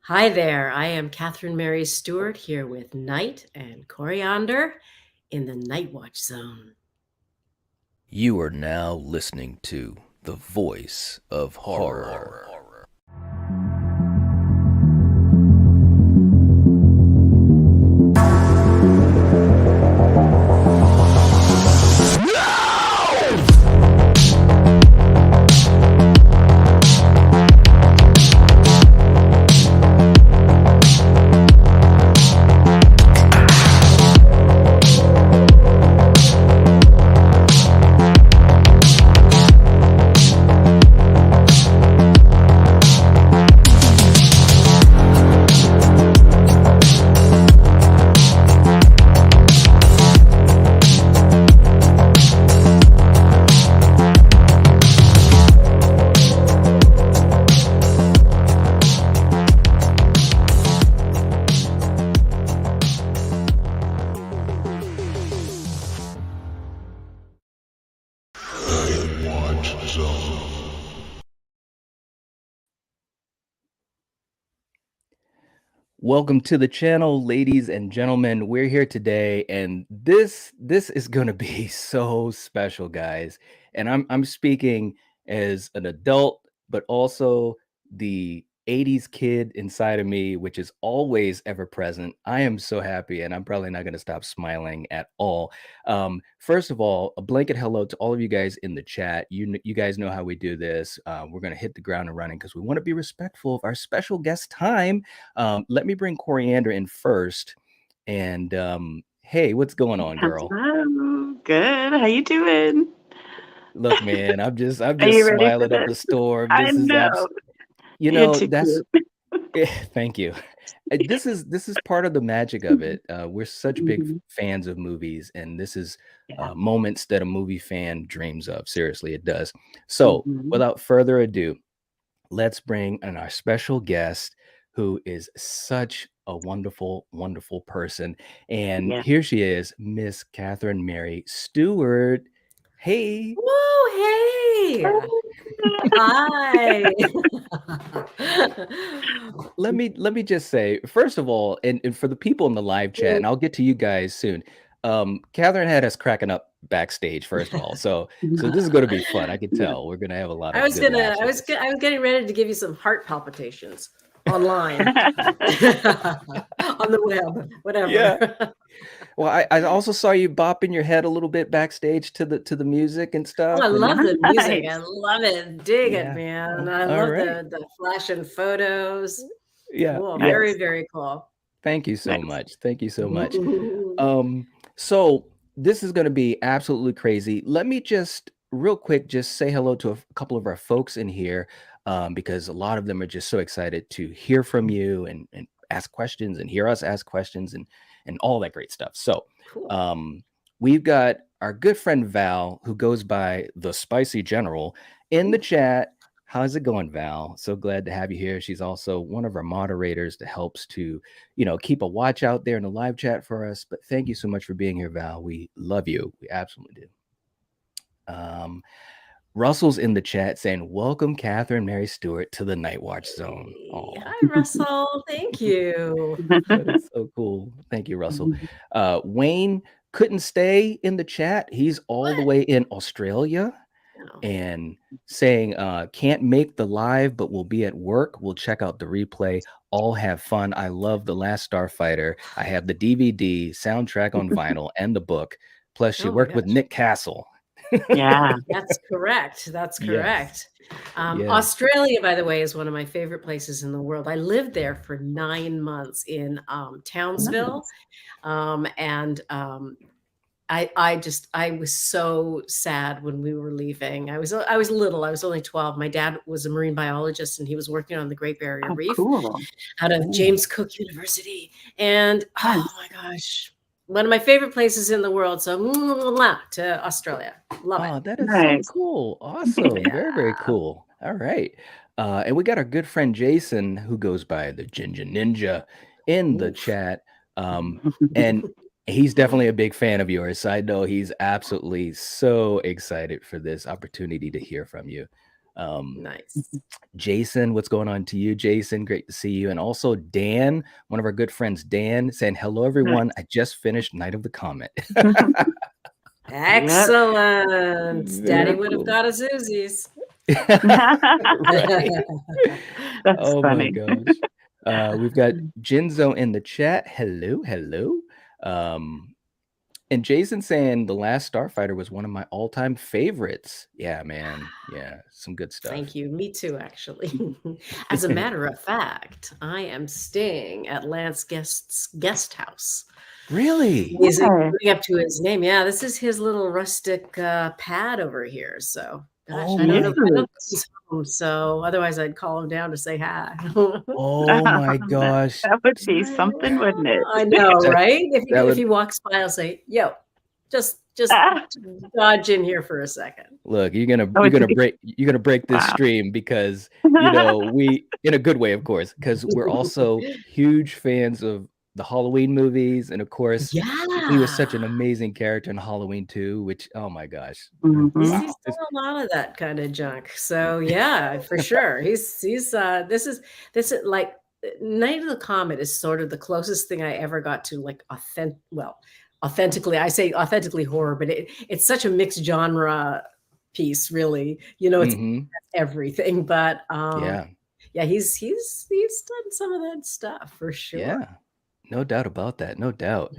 Hi there, I am Catherine Mary Stewart here with Night and Coriander in the Nightwatch Zone. You are now listening to the voice of horror. Welcome to the channel, ladies and gentlemen. We're here today, and this is going to be so special, guys. And I'm speaking as an adult, but also the 80s kid inside of me, which is always ever present. I am so happy, and I'm probably not going to stop smiling at all. First of all, a blanket hello to all of you guys in the chat. You guys know how we do this. We're going to hit the ground and running because we want to be respectful of our special guest time. Let me bring Coriander in first. And hey, what's going on, girl? Hello. Good. How you doing? Look, man, I'm just Are you ready for smiling up a this? storm. I This is know. You're too that's cute. thank you. This is part of the magic of it. We're such big Mhm. fans of movies, and this is Yeah. moments that a movie fan dreams of. Seriously, it does. So, Mhm. without further ado, let's bring in our special guest who is such a wonderful, wonderful person. And Yeah. here she is, Miss Catherine Mary Stewart. Hey. Whoa, hey! Oh, Hi! Let me just say, first of all, and for the people in the live chat, and I'll get to you guys soon. Catherine had us cracking up backstage, first of all. So this is gonna be fun. I can yeah. tell we're gonna have a lot I of was good gonna, laughs I with was, this. I was getting ready to give you some heart palpitations online, on the web, Yeah. whatever. Well, I also saw you bopping your head a little bit backstage to the music and Oh, I stuff, and love the music. I Nice. love it. Dig it, yeah. man. I All love right. the flashing photos. Yeah, Cool. yeah. Very, Nice. very cool. Thank you so Nice. much. Thank you so much. So this is gonna be absolutely crazy. Let me just real quick just say hello to a couple of our folks in here, because a lot of them are just so excited to hear from you and ask questions and hear us ask questions and all that great stuff. So Cool. um, we've got our good friend Val, who goes by the Spicy General, in the chat. How's it going, Val? So glad to have you here. She's also one of our moderators that helps to, keep a watch out there in the live chat for us. But thank you so much for being here, Val. We love you. We absolutely do. Russell's in the chat saying, "Welcome, Catherine Mary Stewart, to the Nightwatch Zone." Hey, Oh, hi, Russell. Thank you. that is so cool. Thank you, Russell. Wayne couldn't stay in the chat. He's all the What? way in Australia No. and saying, can't make the live, but will be at work. We'll check out the replay. All have fun. I love The Last Starfighter. I have the DVD, soundtrack on vinyl, and the book. Plus, she Oh my worked with gosh. Nick Castle. Yeah. That's correct. That's Yes. correct. Yes. Australia, by the way, is one of my favorite places in the world. I lived there for 9 months in Townsville, Nice. and I was so sad when we were leaving. I was little. I was only 12. My dad was a marine biologist, and he was working on the Great Barrier Oh, Reef cool. out of Ooh. James Cook University. And oh Nice. my gosh, one of my favorite places in the world. So to Australia. Love it. Oh, that is so Nice. cool. Awesome. Yeah. Very, very cool. All right. And we got our good friend Jason, who goes by the Ginger Ninja, in the Oof. chat. And he's definitely a big fan of yours. So I know he's absolutely so excited for this opportunity to hear from you. Nice. Jason, what's going on to you, Jason? Great to see you. And also Dan, one of our good friends, Dan, saying, hello, everyone. Nice. I just finished Night of the Comet. Excellent. Very Daddy would have cool. got his Uzis. Right. That's Oh my funny. gosh. We've got Jinzo in the chat. Hello, hello. And Jason saying The Last Starfighter was one of my all-time favorites. Yeah, man. Yeah, some good stuff. Thank you. Me too, actually. As a matter of fact, I am staying at Lance Guest's guest house. Really? He's living up to his name. Yeah, this is his little rustic pad over here. So, gosh, I don't know if he's home. So, otherwise, I'd call him down to say hi. Oh my gosh. That would be something, wouldn't it? I know, right? If he walks by, I'll say, "Yo, just dodge in here for a second." Look, you're gonna break this stream because we, in a good way, of course, because we're also huge fans of the Halloween movies, and of course, he was such an amazing character in Halloween 2, which, oh my gosh, He's done a lot of that kind of junk. So yeah, for sure. This is like Night of the Comet is sort of the closest thing I ever got to like authentically. I say authentically horror, but it's such a mixed genre piece, really. It's everything. But yeah, he's done some of that stuff for sure. Yeah. No doubt about that. No doubt.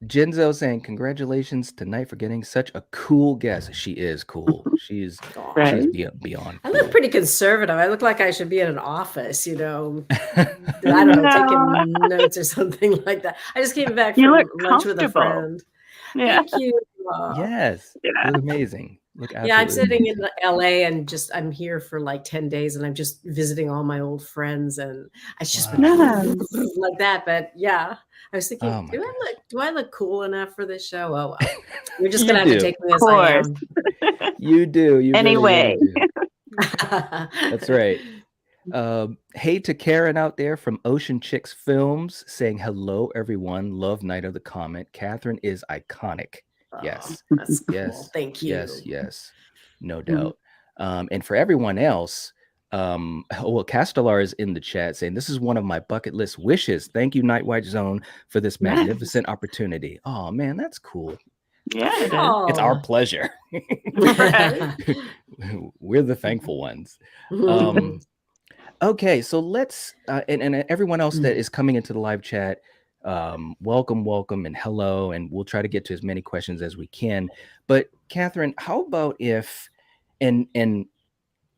Jinzo saying, congratulations tonight for getting such a cool guest. She is cool. She's beyond I look pretty conservative. I look like I should be in an office, I don't know, taking notes or something like that. I just came back from lunch with a friend. Yeah. Thank you. Yes. You look amazing. I'm sitting in LA and I'm here for like 10 days and I'm just visiting all my old friends and I just been like that. But yeah, I was thinking, do I look cool enough for this show? Oh, well, you're just gonna have to take me as I am. You do. You anyway. Really do. That's right. Hey to Karen out there from Ocean Chicks Films saying hello, everyone. Love Night of the Comet. Catherine is iconic. Yes. That's cool. Thank you. Yes. No doubt. And for everyone else, Castellar is in the chat saying, this is one of my bucket list wishes. Thank you, Nightwatch Zone, for this magnificent opportunity. Oh, man, that's cool. Yeah, it's our pleasure. We're the thankful ones. Okay, so let's, and everyone else that is coming into the live chat, welcome and hello, and we'll try to get to as many questions as we can. But Catherine, how about if, and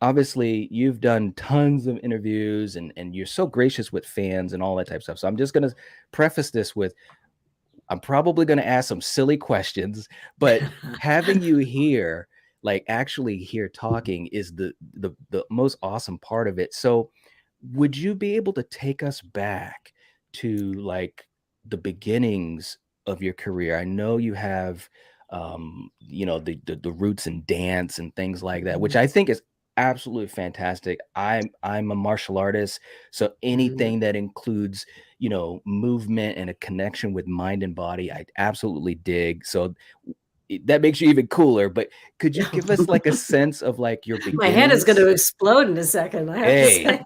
obviously you've done tons of interviews and you're so gracious with fans and all that type of stuff. So I'm just going to preface this with, I'm probably going to ask some silly questions, but having you here, like actually here talking is the most awesome part of it. So would you be able to take us back to like the beginnings of your career? I know you have, the roots in dance and things like that, which I think is absolutely fantastic. I'm a martial artist, so anything that includes, movement and a connection with mind and body, I absolutely dig. So that makes you even cooler. But could you give us like a sense of like your beginnings? My head is going to explode in a second. I have to say.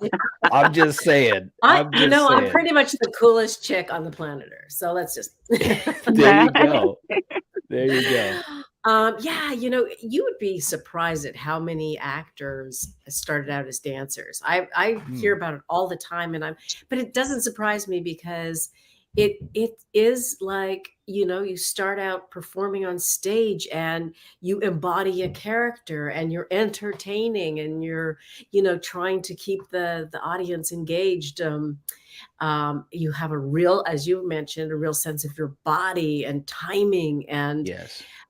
I'm just saying. I'm pretty much the coolest chick on the planet Earth. So let's just. There you go. There you go. You would be surprised at how many actors started out as dancers. I hear about it all the time, but it doesn't surprise me because it is like, you start out performing on stage and you embody a character and you're entertaining and you're, trying to keep the audience engaged. You have a real, as you mentioned, a real sense of your body and timing, and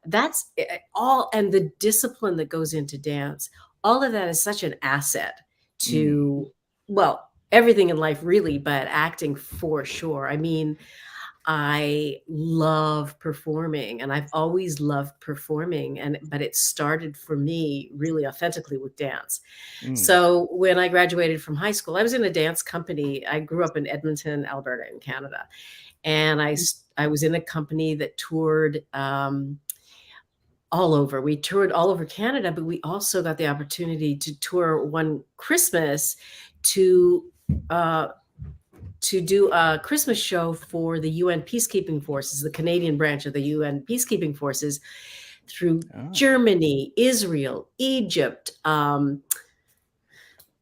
that's all. And the discipline that goes into dance, all of that is such an asset to, everything in life really, but acting for sure. I mean, I love performing and I've always loved performing, but it started for me really authentically with dance. So when I graduated from high school, I was in a dance company. I grew up in Edmonton, Alberta in Canada. And I was in a company that toured all over. We toured all over Canada, but we also got the opportunity to tour one Christmas to do a Christmas show for the UN peacekeeping forces, the Canadian branch of the UN peacekeeping forces, through Germany, Israel, Egypt,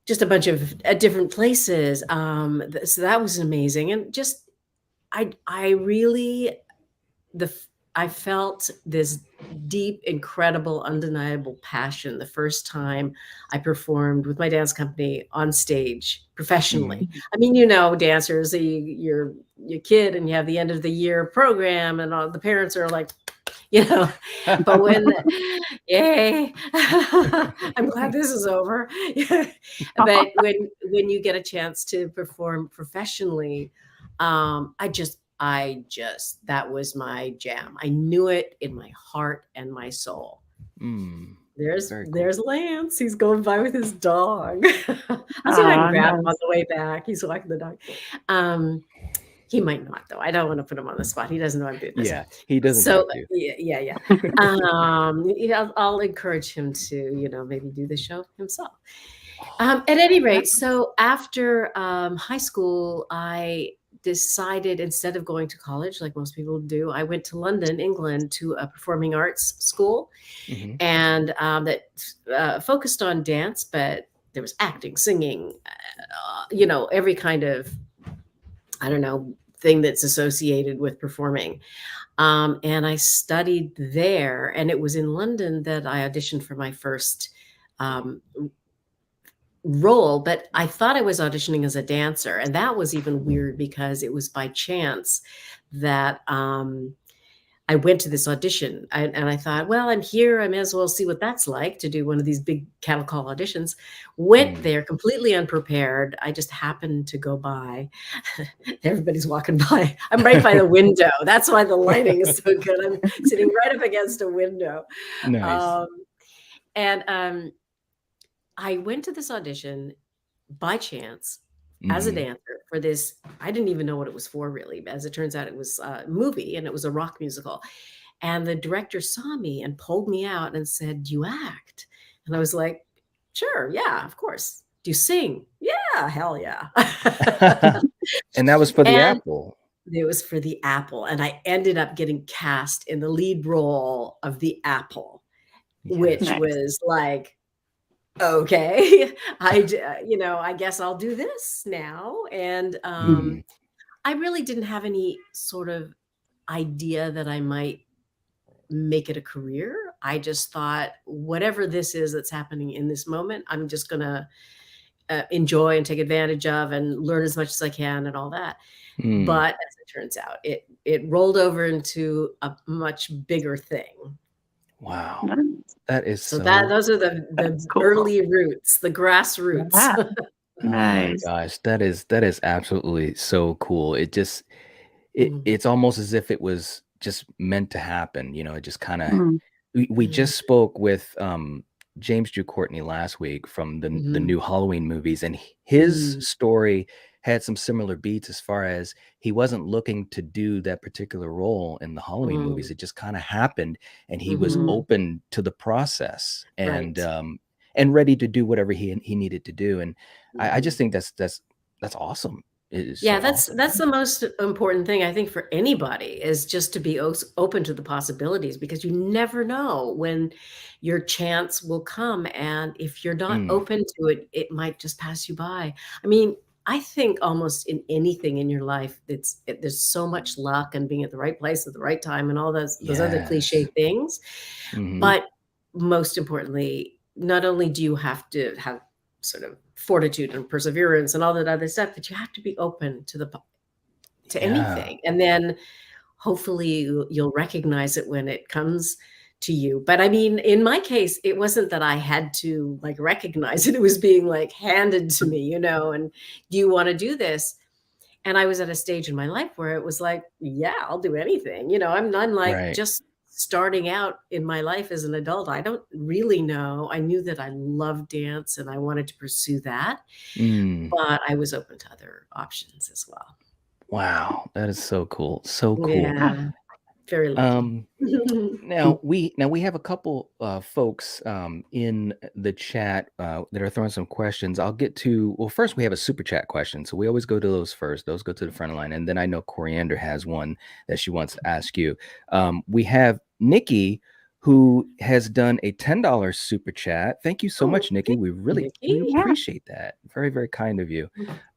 just a bunch of different places. So that was amazing. And just, I really, I felt this deep, incredible, undeniable passion the first time I performed with my dance company on stage professionally. I mean, you know, dancers, you're kid and you have the end of the year program and all the parents are like, you know, but when, yay, I'm glad this is over. But when you get a chance to perform professionally, that was my jam. I knew it in my heart and my soul. There's Lance. He's going by with his dog. I'll see if I can grab him on the way back. He's walking the dog. He might not, though. I don't want to put him on the spot. He doesn't know I'm doing this. Yeah, he doesn't. So yeah. I'll encourage him to, you know, maybe do the show himself. At any rate, so after high school, I decided, instead of going to college like most people do, I went to London, England, to a performing arts school, and that focused on dance, but there was acting, singing, you know, every kind of, I don't know, thing that's associated with performing. And I studied there, and it was in London that I auditioned for my first role, but I thought I was auditioning as a dancer. And that was even weird because it was by chance that I went to this audition, and I thought, well, I'm here. I may as well see what that's like to do one of these big cattle call auditions. Went there completely unprepared. I just happened to go by. Everybody's walking by. I'm right by the window. That's why the lighting is so good. I'm sitting right up against a window. Nice. I went to this audition by chance as a dancer for this. I didn't even know what it was for, really. As it turns out, it was a movie, and it was a rock musical. And the director saw me and pulled me out and said, "Do you act?" And I was like, "Sure, yeah, of course." "Do you sing?" "Yeah, hell yeah." And that was for the Apple. It was for the Apple. And I ended up getting cast in the lead role of the Apple, which was like, okay, I guess I'll do this now. And I really didn't have any sort of idea that I might make it a career. I just thought, whatever this is that's happening in this moment, I'm just going to enjoy and take advantage of and learn as much as I can and all that. But as it turns out, it rolled over into a much bigger thing. Wow. That is so those are the early roots, the grassroots. Nice. Oh my gosh, that is absolutely so cool. It's almost as if it was just meant to happen. You know, it just kind of, we just spoke with James Drew Courtney last week from the new Halloween movies, and his story had some similar beats as far as he wasn't looking to do that particular role in the Halloween movies. It just kind of happened, and he was open to the process and ready to do whatever he needed to do. And I just think that's awesome. Yeah, that's the most important thing, I think, for anybody, is just to be open to the possibilities, because you never know when your chance will come. And if you're not open to it, it might just pass you by. I mean, I think almost in anything in your life, there's so much luck and being at the right place at the right time and all those other cliche things. But most importantly, not only do you have to have sort of fortitude and perseverance and all that other stuff, but you have to be open to anything. And then hopefully you'll recognize it when it comes to you. But I mean, in my case, it wasn't that I had to like recognize it. It was being like handed to me, you know, and do you want to do this? And I was at a stage in my life where it was like, yeah, I'll do anything. You know, I'm like just starting out in my life as an adult. I don't really know. I knew that I loved dance and I wanted to pursue that, but I was open to other options as well. Wow, that is so cool. So cool. Yeah. Very lucky. Now we have a couple folks in the chat that are throwing some questions. I'll get to, well, first we have a super chat question. So we always go to those first. Those go to the front line. And then I know Coriander has one that she wants to ask you. We have Nikki, who has done a $10 super chat. Thank you so much, Nikki. We really we appreciate that. Very, very kind of you.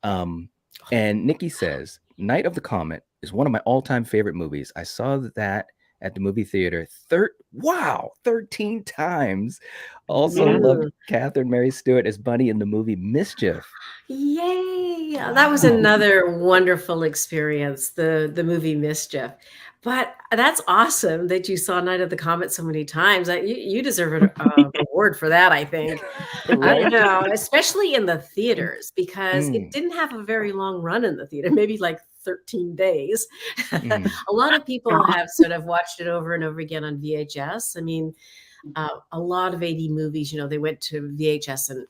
And Nikki says, Night of the Comet is one of my all-time favorite movies. I saw that at the movie theater 13 times. Also loved Catherine Mary Stewart as Bunny in the movie Mischief. Yay! Wow. That was another wonderful experience, the movie Mischief. But that's awesome that you saw Night of the Comet so many times. You deserve an award for that, I think. Right? I know, especially in the theaters, because it didn't have a very long run in the theater, maybe like 13 days. A lot of people have sort of watched it over and over again on VHS. I mean, a lot of 80 movies, they went to VHS and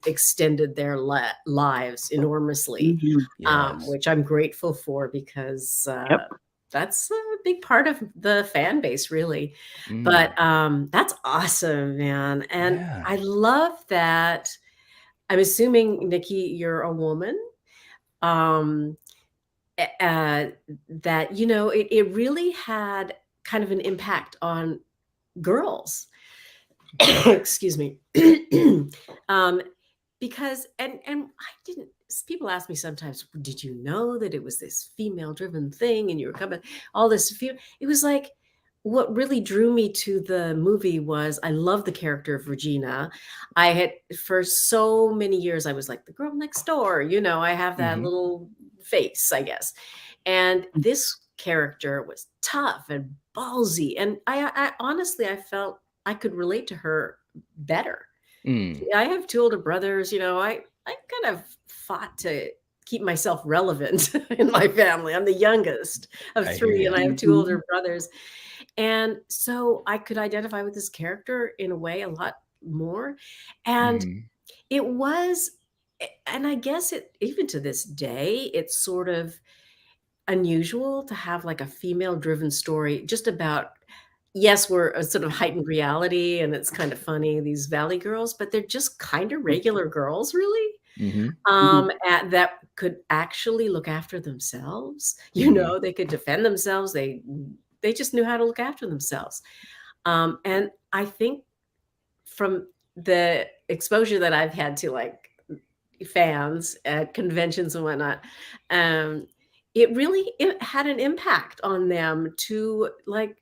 extended their lives enormously, which I'm grateful for, because that's a big part of the fan base, really. But that's awesome, man. And I love that. I'm assuming, Nikki, you're a woman. That, it really had kind of an impact on girls. Excuse me. Because and I didn't, people ask me sometimes, did you know that it was this female driven thing and you were coming all this it was like, what really drew me to the movie was I love the character of Regina. I had, for so many years, I was like the girl next door, I have that little face, I guess. And this character was tough and ballsy. And I honestly, I felt I could relate to her better. I have two older brothers, I kind of fought to keep myself relevant in my family. I'm the youngest of three, and I have two older brothers. And so I could identify with this character in a way a lot more. And it was, and I guess it, even to this day, it's sort of unusual to have like a female driven story just about, yes, we're a sort of heightened reality and it's kind of funny, these Valley girls, but they're just kind of regular girls, really. That could actually look after themselves. They could defend themselves. They just knew how to look after themselves. And I think from the exposure that I've had to like fans at conventions and whatnot, it had an impact on them to like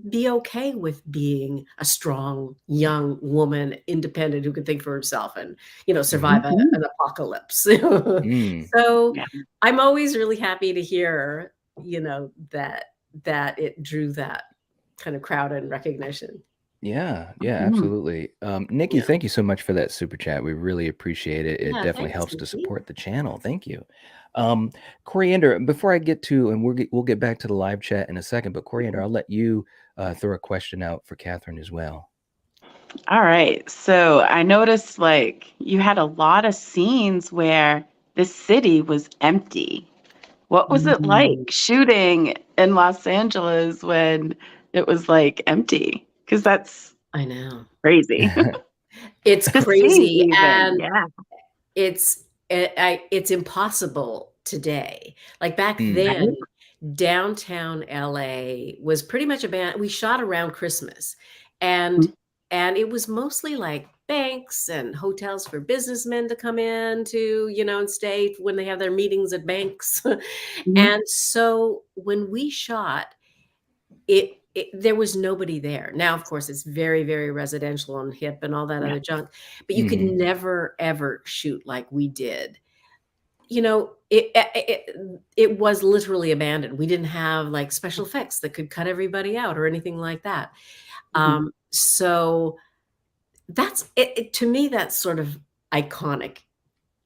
be okay with being a strong young woman, independent, who could think for herself and survive an apocalypse. So I'm always really happy to hear that it drew that kind of crowd and recognition. Yeah, absolutely. Nikki, thank you so much for that super chat. We really appreciate it. It definitely helps to support the channel. Thank you. Coriander, before I get to, and we'll get back to the live chat in a second, but Coriander, I'll let you throw a question out for Catherine as well. All right. So I noticed like you had a lot of scenes where the city was empty. What was it like shooting in Los Angeles when it was like empty? Because that's, I know, crazy. It's crazy, and it's impossible today. Like back then, downtown LA was pretty much abandoned. We shot around Christmas, and it was mostly like banks and hotels for businessmen to come in to, and stay when they have their meetings at banks. And so when we shot it, there was nobody there. Now, of course, it's very, very residential and hip and all that other junk, but you could never, ever shoot like we did. It was literally abandoned. We didn't have like special effects that could cut everybody out or anything like that. So that's it. To me, that's sort of iconic.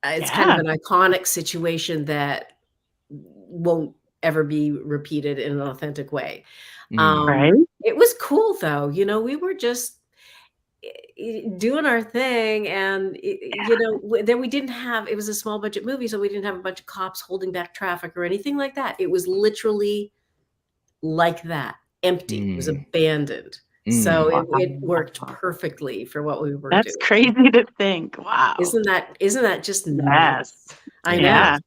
It's kind of an iconic situation that won't ever be repeated in an authentic way. It was cool though. We were just doing our thing, and then we didn't have, it was a small budget movie, so we didn't have a bunch of cops holding back traffic or anything like that. It was literally like that, empty. It was Mm. abandoned. So Mm. it worked perfectly for what we were That's doing. crazy to think. Wow. Isn't that just Yes. nice? I It know. Yeah. is.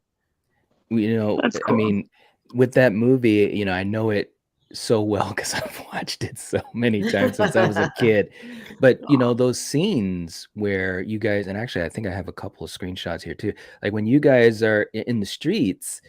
You know, That's I cool. mean, with that movie, you know, I know it so well because I've watched it so many times since I was a kid. But, you know, those scenes where you guys, and actually, I think I have a couple of screenshots here too. Like when you guys are in the streets,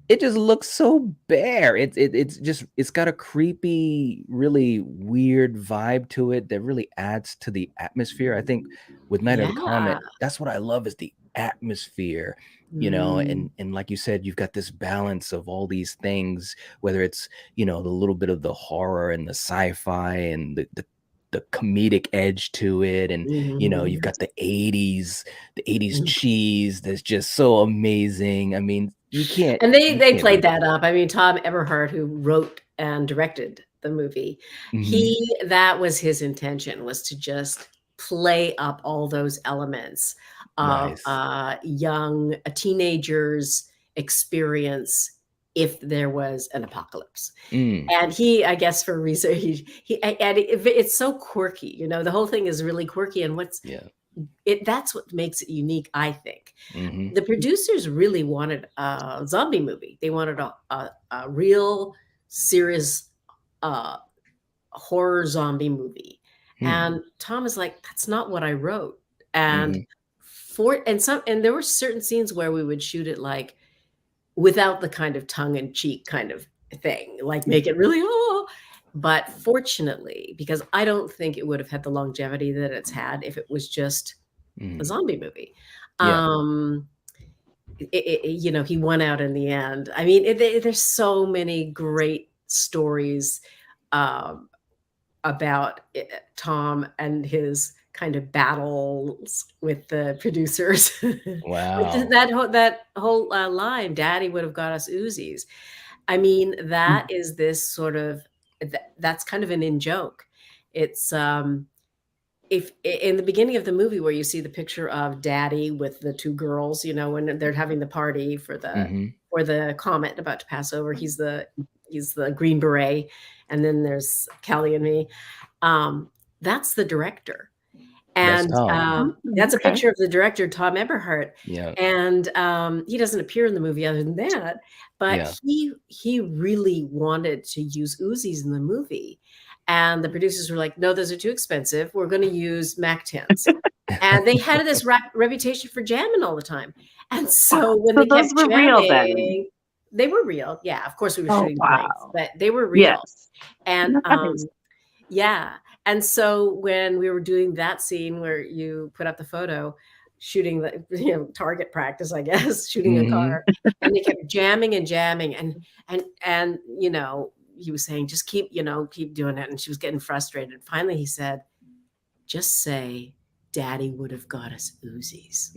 it just looks so bare. It's just it's got a creepy, really weird vibe to it that really adds to the atmosphere. I think with Night of the Yeah. Comet, that's what I love is the atmosphere, you know, Mm. and like you said, you've got this balance of all these things, whether it's, you know, the little bit of the horror and the sci-fi and the comedic edge to it. And, you know, you've Mhm. got the 80s Mm. cheese that's just so amazing. I mean, And you they can't played beat that that. up. I mean, Tom Eberhardt, who wrote and directed the movie, Mhm. that was his intention, was to just play up all those elements of Nice. young teenagers' experience if there was an apocalypse. Mm, And he, I guess, for a reason, and it's so quirky. You know, the whole thing is really quirky. And yeah. that's what makes it unique, I think. Mhm. The producers really wanted a zombie movie. They wanted a real serious uh, horror zombie movie. Hmm. And Tom is like, that's not what I wrote. And Mhm. and there were certain scenes where we would shoot it like without the kind of tongue in cheek kind of thing, like make it really, oh. But fortunately, because I don't think it would have had the longevity that it's had if it was just a Mhm. zombie movie. Yeah. Um, you know, he won out in the end. I mean, there's so many great stories um, about Tom and his kind of battles with the producers. With Wow. that whole line, "Daddy would have got us Uzis." I mean, that is this sort of that's kind of an in joke. It's if in the beginning of the movie where you see the picture of Daddy with the two girls, you know, when they're having the party Mhm. for the comet about to pass over, he's the Green Beret, and then there's Kelly and me. Um, that's the director. That's And, Tom. that's a Okay. picture of the director, Tom Eberhardt, Yeah. and, he doesn't appear in the movie other than that, but Yeah. he really wanted to use Uzis in the movie, and the producers were like, "No, those are too expensive. We're gonna use MAC-10s." And they had this reputation for jamming all the time, and Wow. so when So they those kept were real then. jamming they were real. Yeah, of course, we were Oh, shooting blanks, wow. but they were real, Yes. and, Nice. yeah, and so when we were doing that scene where you put up the photo, shooting the target practice, I guess, shooting a Mhm. car, and they kept jamming and jamming, and, he was saying, "Just keep, keep doing it," and she was getting frustrated. Finally, he said, "Just say, Daddy would have got us Uzis."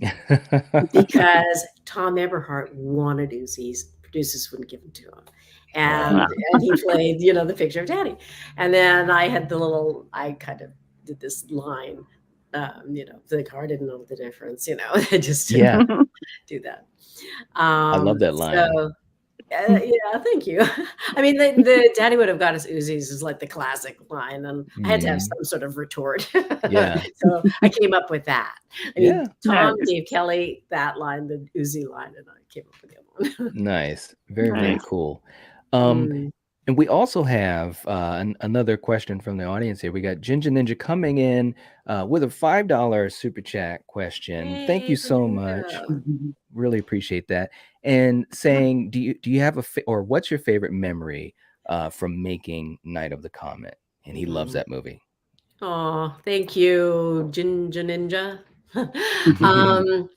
Because Tom Eberhardt wanted Uzis, producers wouldn't give them to him. Wow. And he played, the picture of Daddy. And then I kind of did this line, the car didn't know the difference, I just didn't Yeah. do that. I love that line. So yeah, thank you. I mean, the "Daddy would have got us Uzis" is like the classic line, and I had to have Mhm. some sort of retort. Yeah. So I came up with that. I mean, Yeah. Tom Nice. gave Kelly that line, the Uzi line, and I came up with the other one. Nice. Very, very Nice. cool. Um, Mm. and we also have another question from the audience here. We got Ginger Ninja coming in with a $5 super chat question. Thank Hey, you so much. Ninja. Really appreciate that. And saying, do you have or what's your favorite memory from making Night of the Comet? And he loves that movie. Oh, thank you, Ginger Ninja. Um,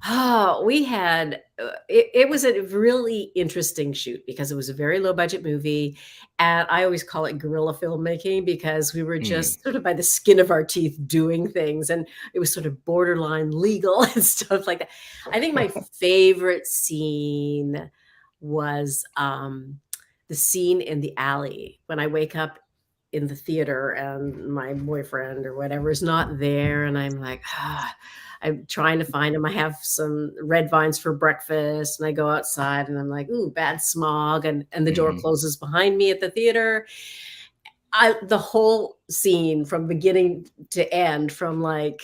Oh, we had it was a really interesting shoot because it was a very low budget movie, and I always call it guerrilla filmmaking because we were Mm. just sort of by the skin of our teeth doing things, and it was sort of borderline legal and stuff like that. I think my favorite scene was the scene in the alley when I wake up in the theater and my boyfriend or whatever is not there. And I'm like, I'm trying to find him. I have some red vines for breakfast and I go outside and I'm like, ooh, bad smog. And the door closes behind me at the theater. The whole scene from beginning to end, from like,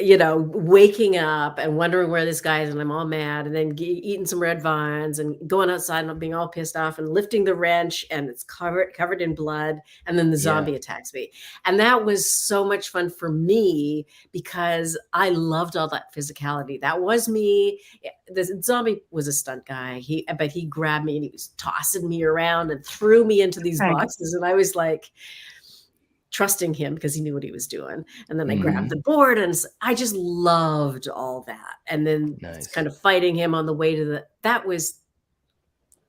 waking up and wondering where this guy is, and I'm all mad, and then eating some red vines and going outside and being all pissed off and lifting the wrench and it's covered in blood, and then the zombie attacks me. And that was so much fun for me because I loved all that physicality. That was me. The zombie was a stunt guy. But he grabbed me and he was tossing me around and threw me into these boxes, and I was like trusting him because he knew what he was doing. And then I grabbed the board and I just loved all that. And then kind of fighting him on the way to that was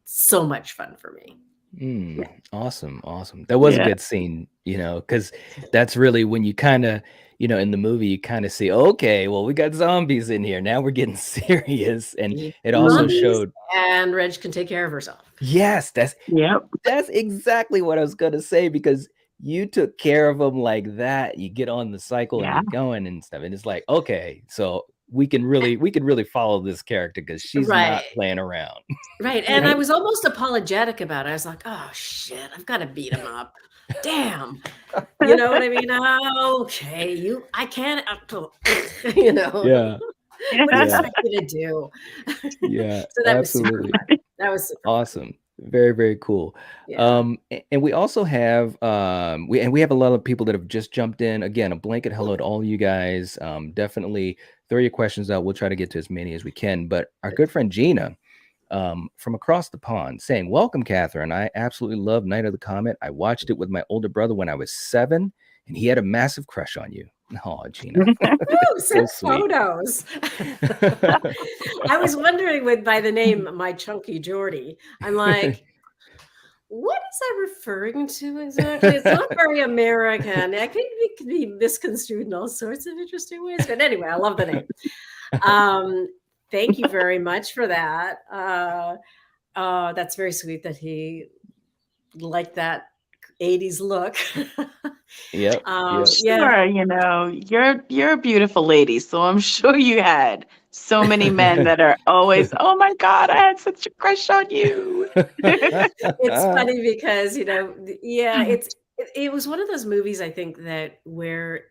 so much fun for me. Awesome. That was a good scene, because that's really when you kind of, in the movie, you kind of see, okay, well, we got zombies in here. Now we're getting serious. And it also showed. And Reg can take care of herself. Yes, that's exactly what I was going to say, because you took care of them like that. You get on the cycle and you're going and stuff. And it's like, okay, so we can really follow this character because she's not playing around. Right. And I was almost apologetic about it. I was like, oh shit, I've got to beat him up. Damn. You know what I mean? Okay, I can't, Yeah. What do you expect me to do? Yeah. So that absolutely. was super fun. That was super awesome. Fun. Very, very cool. Yeah. And we also have we have a lot of people that have just jumped in. Again, a blanket hello to all you guys. Definitely throw your questions out. We'll try to get to as many as we can. But our good friend Gina from across the pond saying, welcome, Catherine. I absolutely love Night of the Comet. I watched it with my older brother when I was 7, and he had a massive crush on you. Oh, Gina. Ooh, send photos. I was wondering by the name My Chunky Geordie. I'm like, what is that referring to exactly? It's not very American. I think it could be misconstrued in all sorts of interesting ways. But anyway, I love the name. Thank you very much for that. That's very sweet that he liked that 80s look. Yep. Sure, you're a beautiful lady, so I'm sure you had so many men that are always, oh my God, I had such a crush on you. It's funny because it was one of those movies, I think, that where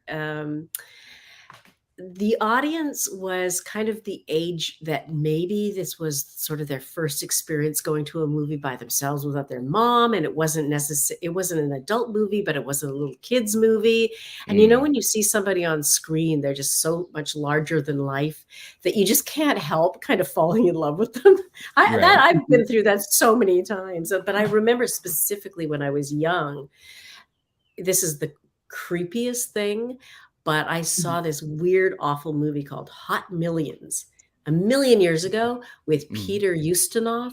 the audience was kind of the age that maybe this was sort of their first experience going to a movie by themselves without their mom. And it wasn't it wasn't an adult movie, but it wasn't a little kid's movie. And when you see somebody on screen, they're just so much larger than life that you just can't help kind of falling in love with them. I've been through that so many times. But I remember specifically when I was young, this is the creepiest thing. But I saw this weird, awful movie called Hot Millions a million years ago with Peter Ustinov,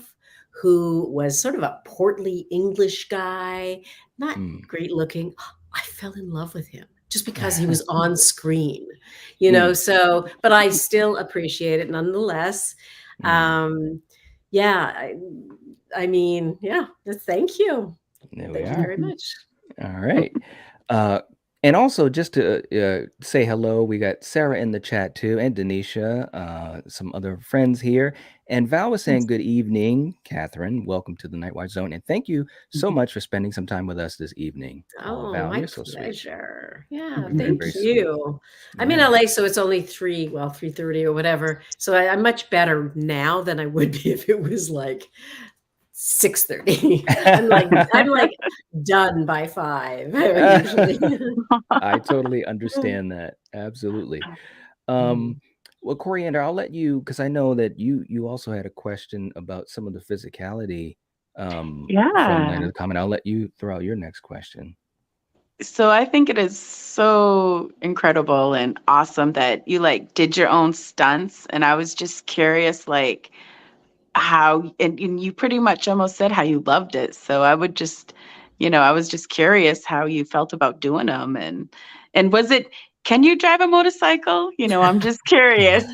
who was sort of a portly English guy, not great looking. I fell in love with him just because he was on screen, so, but I still appreciate it nonetheless. I mean, thank you. Thank you very much. All right. And also, just to say hello, we got Sarah in the chat too, and Denisha, some other friends here. And Val was saying, good evening, Catherine. Welcome to the Nightwatch Zone. And thank you so much for spending some time with us this evening. Oh, Val, my you're so pleasure. Sweet. Yeah, thank you. I'm in LA, so it's only 3:30 or whatever. So I'm much better now than I would be if it was like 6:30. I'm like done by 5 usually. I totally understand that. Absolutely. Well, Coriander, I'll let you, because I know that you also had a question about some of the physicality from Night of the Comet. I'll let you throw out your next question. So I think it is so incredible and awesome that you did your own stunts, and I was just curious how, and you pretty much almost said how you loved it. So I would just, I was just curious how you felt about doing them. And was it, can you drive a motorcycle? I'm just curious.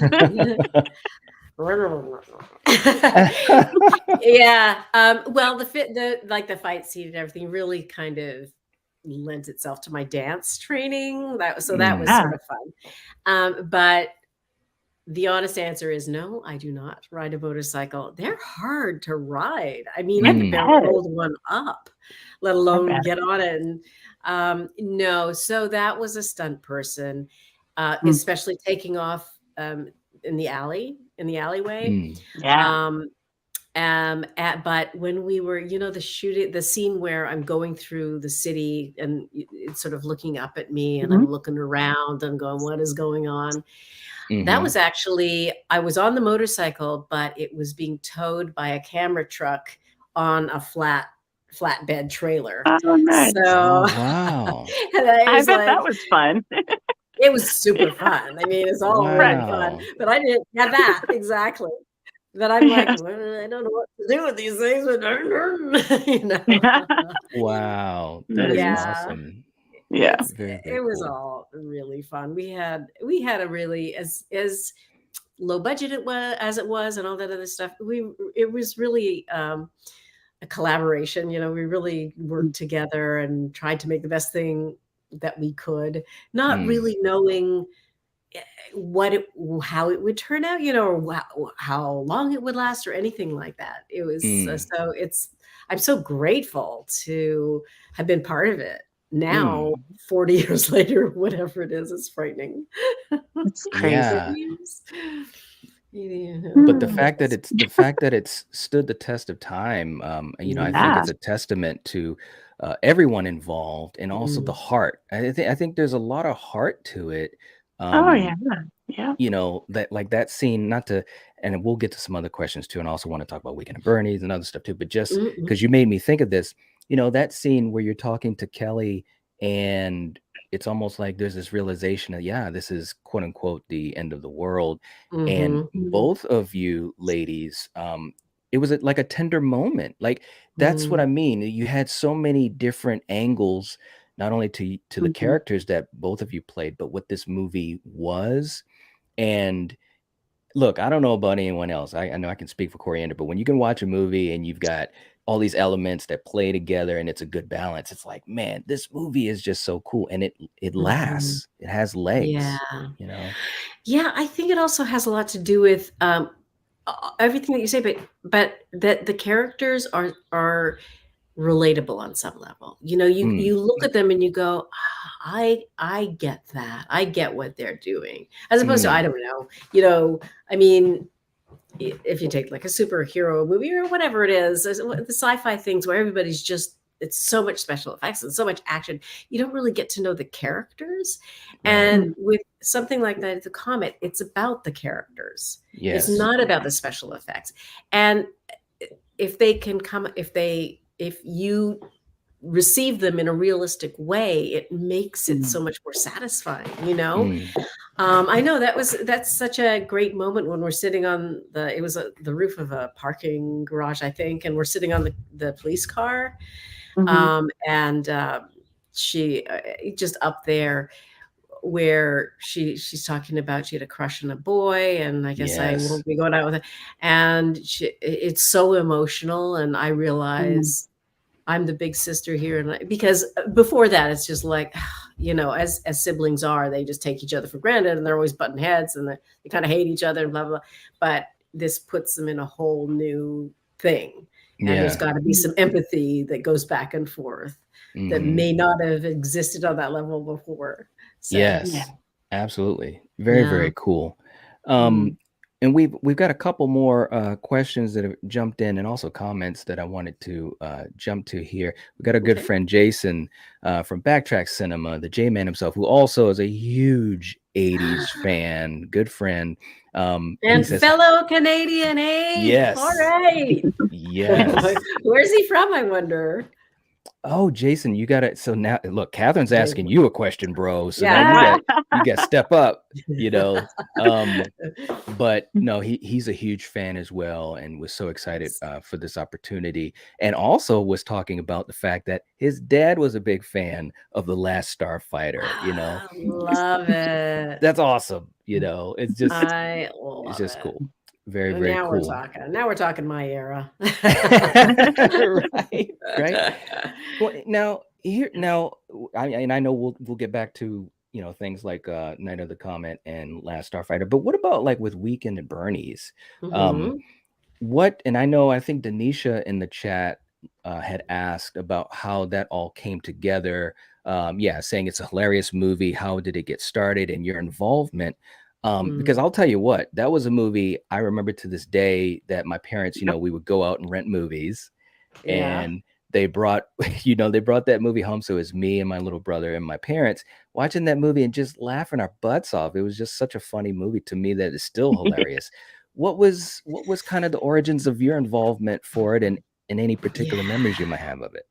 Yeah. Well, the fight scene and everything really kind of lent itself to my dance training. That was Mm. sort of fun. But the honest answer is no, I do not ride a motorcycle. They're hard to ride. I mean, I could barely hold one up, let alone get on it. And no, so that was a stunt person, especially taking off in the alleyway. Yeah. But when we were, the scene where I'm going through the city and it's sort of looking up at me and I'm looking around and going, what is going on? That was actually, I was on the motorcycle, but it was being towed by a camera truck on a flatbed trailer. Oh, nice. So, Oh, wow. I bet that was fun. It was super fun. I mean, it's all really fun, Wow. but I didn't have that exactly. That I'm like, well, I don't know what to do with these things, but Wow. That is Yeah. awesome. Yeah. Very, very It was cool. all really fun. We had a really, as low budget as it was and all that other stuff. It was really a collaboration. We really worked together and tried to make the best thing that we could, not really knowing how it would turn out, or how long it would last or anything like that. It was so I'm so grateful to have been part of it. Now 40 years later, whatever it is, it's frightening. It's crazy. Yeah. Yeah. But the fact that it's stood the test of time, I think it's a testament to everyone involved and also the heart. I think there's a lot of heart to it. Oh yeah. Yeah. That like that scene, and we'll get to some other questions too, and I also want to talk about Weekend at Bernie's and other stuff too, but just because you made me think of this, that scene where you're talking to Kelly and it's almost like there's this realization that, yeah, this is quote unquote the end of the world. And both of you ladies, it was like a tender moment. Like, that's what I mean. You had so many different angles, not only to the characters that both of you played, but what this movie was. And look, I don't know about anyone else. I know I can speak for Coriander, but when you can watch a movie and you've got all these elements that play together and it's a good balance, it's like, man, this movie is just so cool. And it lasts. It has legs. Yeah. Yeah, I think it also has a lot to do with everything that you say, but that the characters are relatable on some level. You look at them and you go, I get that. I get what they're doing. As opposed to, I don't know, I mean, if you take like a superhero movie or whatever it is, the sci-fi things where everybody's just, it's so much special effects and so much action, you don't really get to know the characters. And with something like Night of the Comet, it's about the characters. Yes. It's not about the special effects. And if you receive them in a realistic way, it makes it so much more satisfying, I know that's such a great moment when we're sitting on the roof of a parking garage, I think, and we're sitting on the police car. And she just up there where she's talking about she had a crush on a boy, and I guess I won't be going out with it. And it's so emotional, and I realize I'm the big sister here, and because before that, it's just like, as siblings are, they just take each other for granted, and they're always butting heads, and they kind of hate each other, and blah, blah, blah. But this puts them in a whole new thing, and there's got to be some empathy that goes back and forth that may not have existed on that level before. So, yes, absolutely. Very, very cool. And we've got a couple more questions that have jumped in, and also comments that I wanted to jump to here. We've got a good friend, Jason, from Backtrack Cinema, the J-Man himself, who also is a huge 80s fan, good friend. And says, fellow Canadian, eh? Yes. All right. Yes. Where's he from, I wonder? Oh, Jason, you got it. So now, look, Catherine's asking you a question, bro. So now you got to step up, But no, he's a huge fan as well, and was so excited for this opportunity, and also was talking about the fact that his dad was a big fan of The Last Starfighter. Love it. That's awesome. It's just I love it's just it. cool. Very, very Now we're cool. talking. Now we're talking my era. Right, right. Well, now here, I know we'll get back to things like Night of the Comet and Last Starfighter, but what about like with Weekend at Bernie's? Um, Mhm. and I think Denisha in the chat had asked about how that all came together. Yeah, saying it's a hilarious movie. How did it get started and your involvement? Because Mm. I'll tell you what, that was a movie I remember to this day that my parents, we would go out and rent movies, Yeah. and they brought, they brought that movie home. So it was me and my little brother and my parents watching that movie and just laughing our butts off. It was just such a funny movie to me that is still hilarious. What was kind of the origins of your involvement for it, and any particular Yeah. memories you might have of it?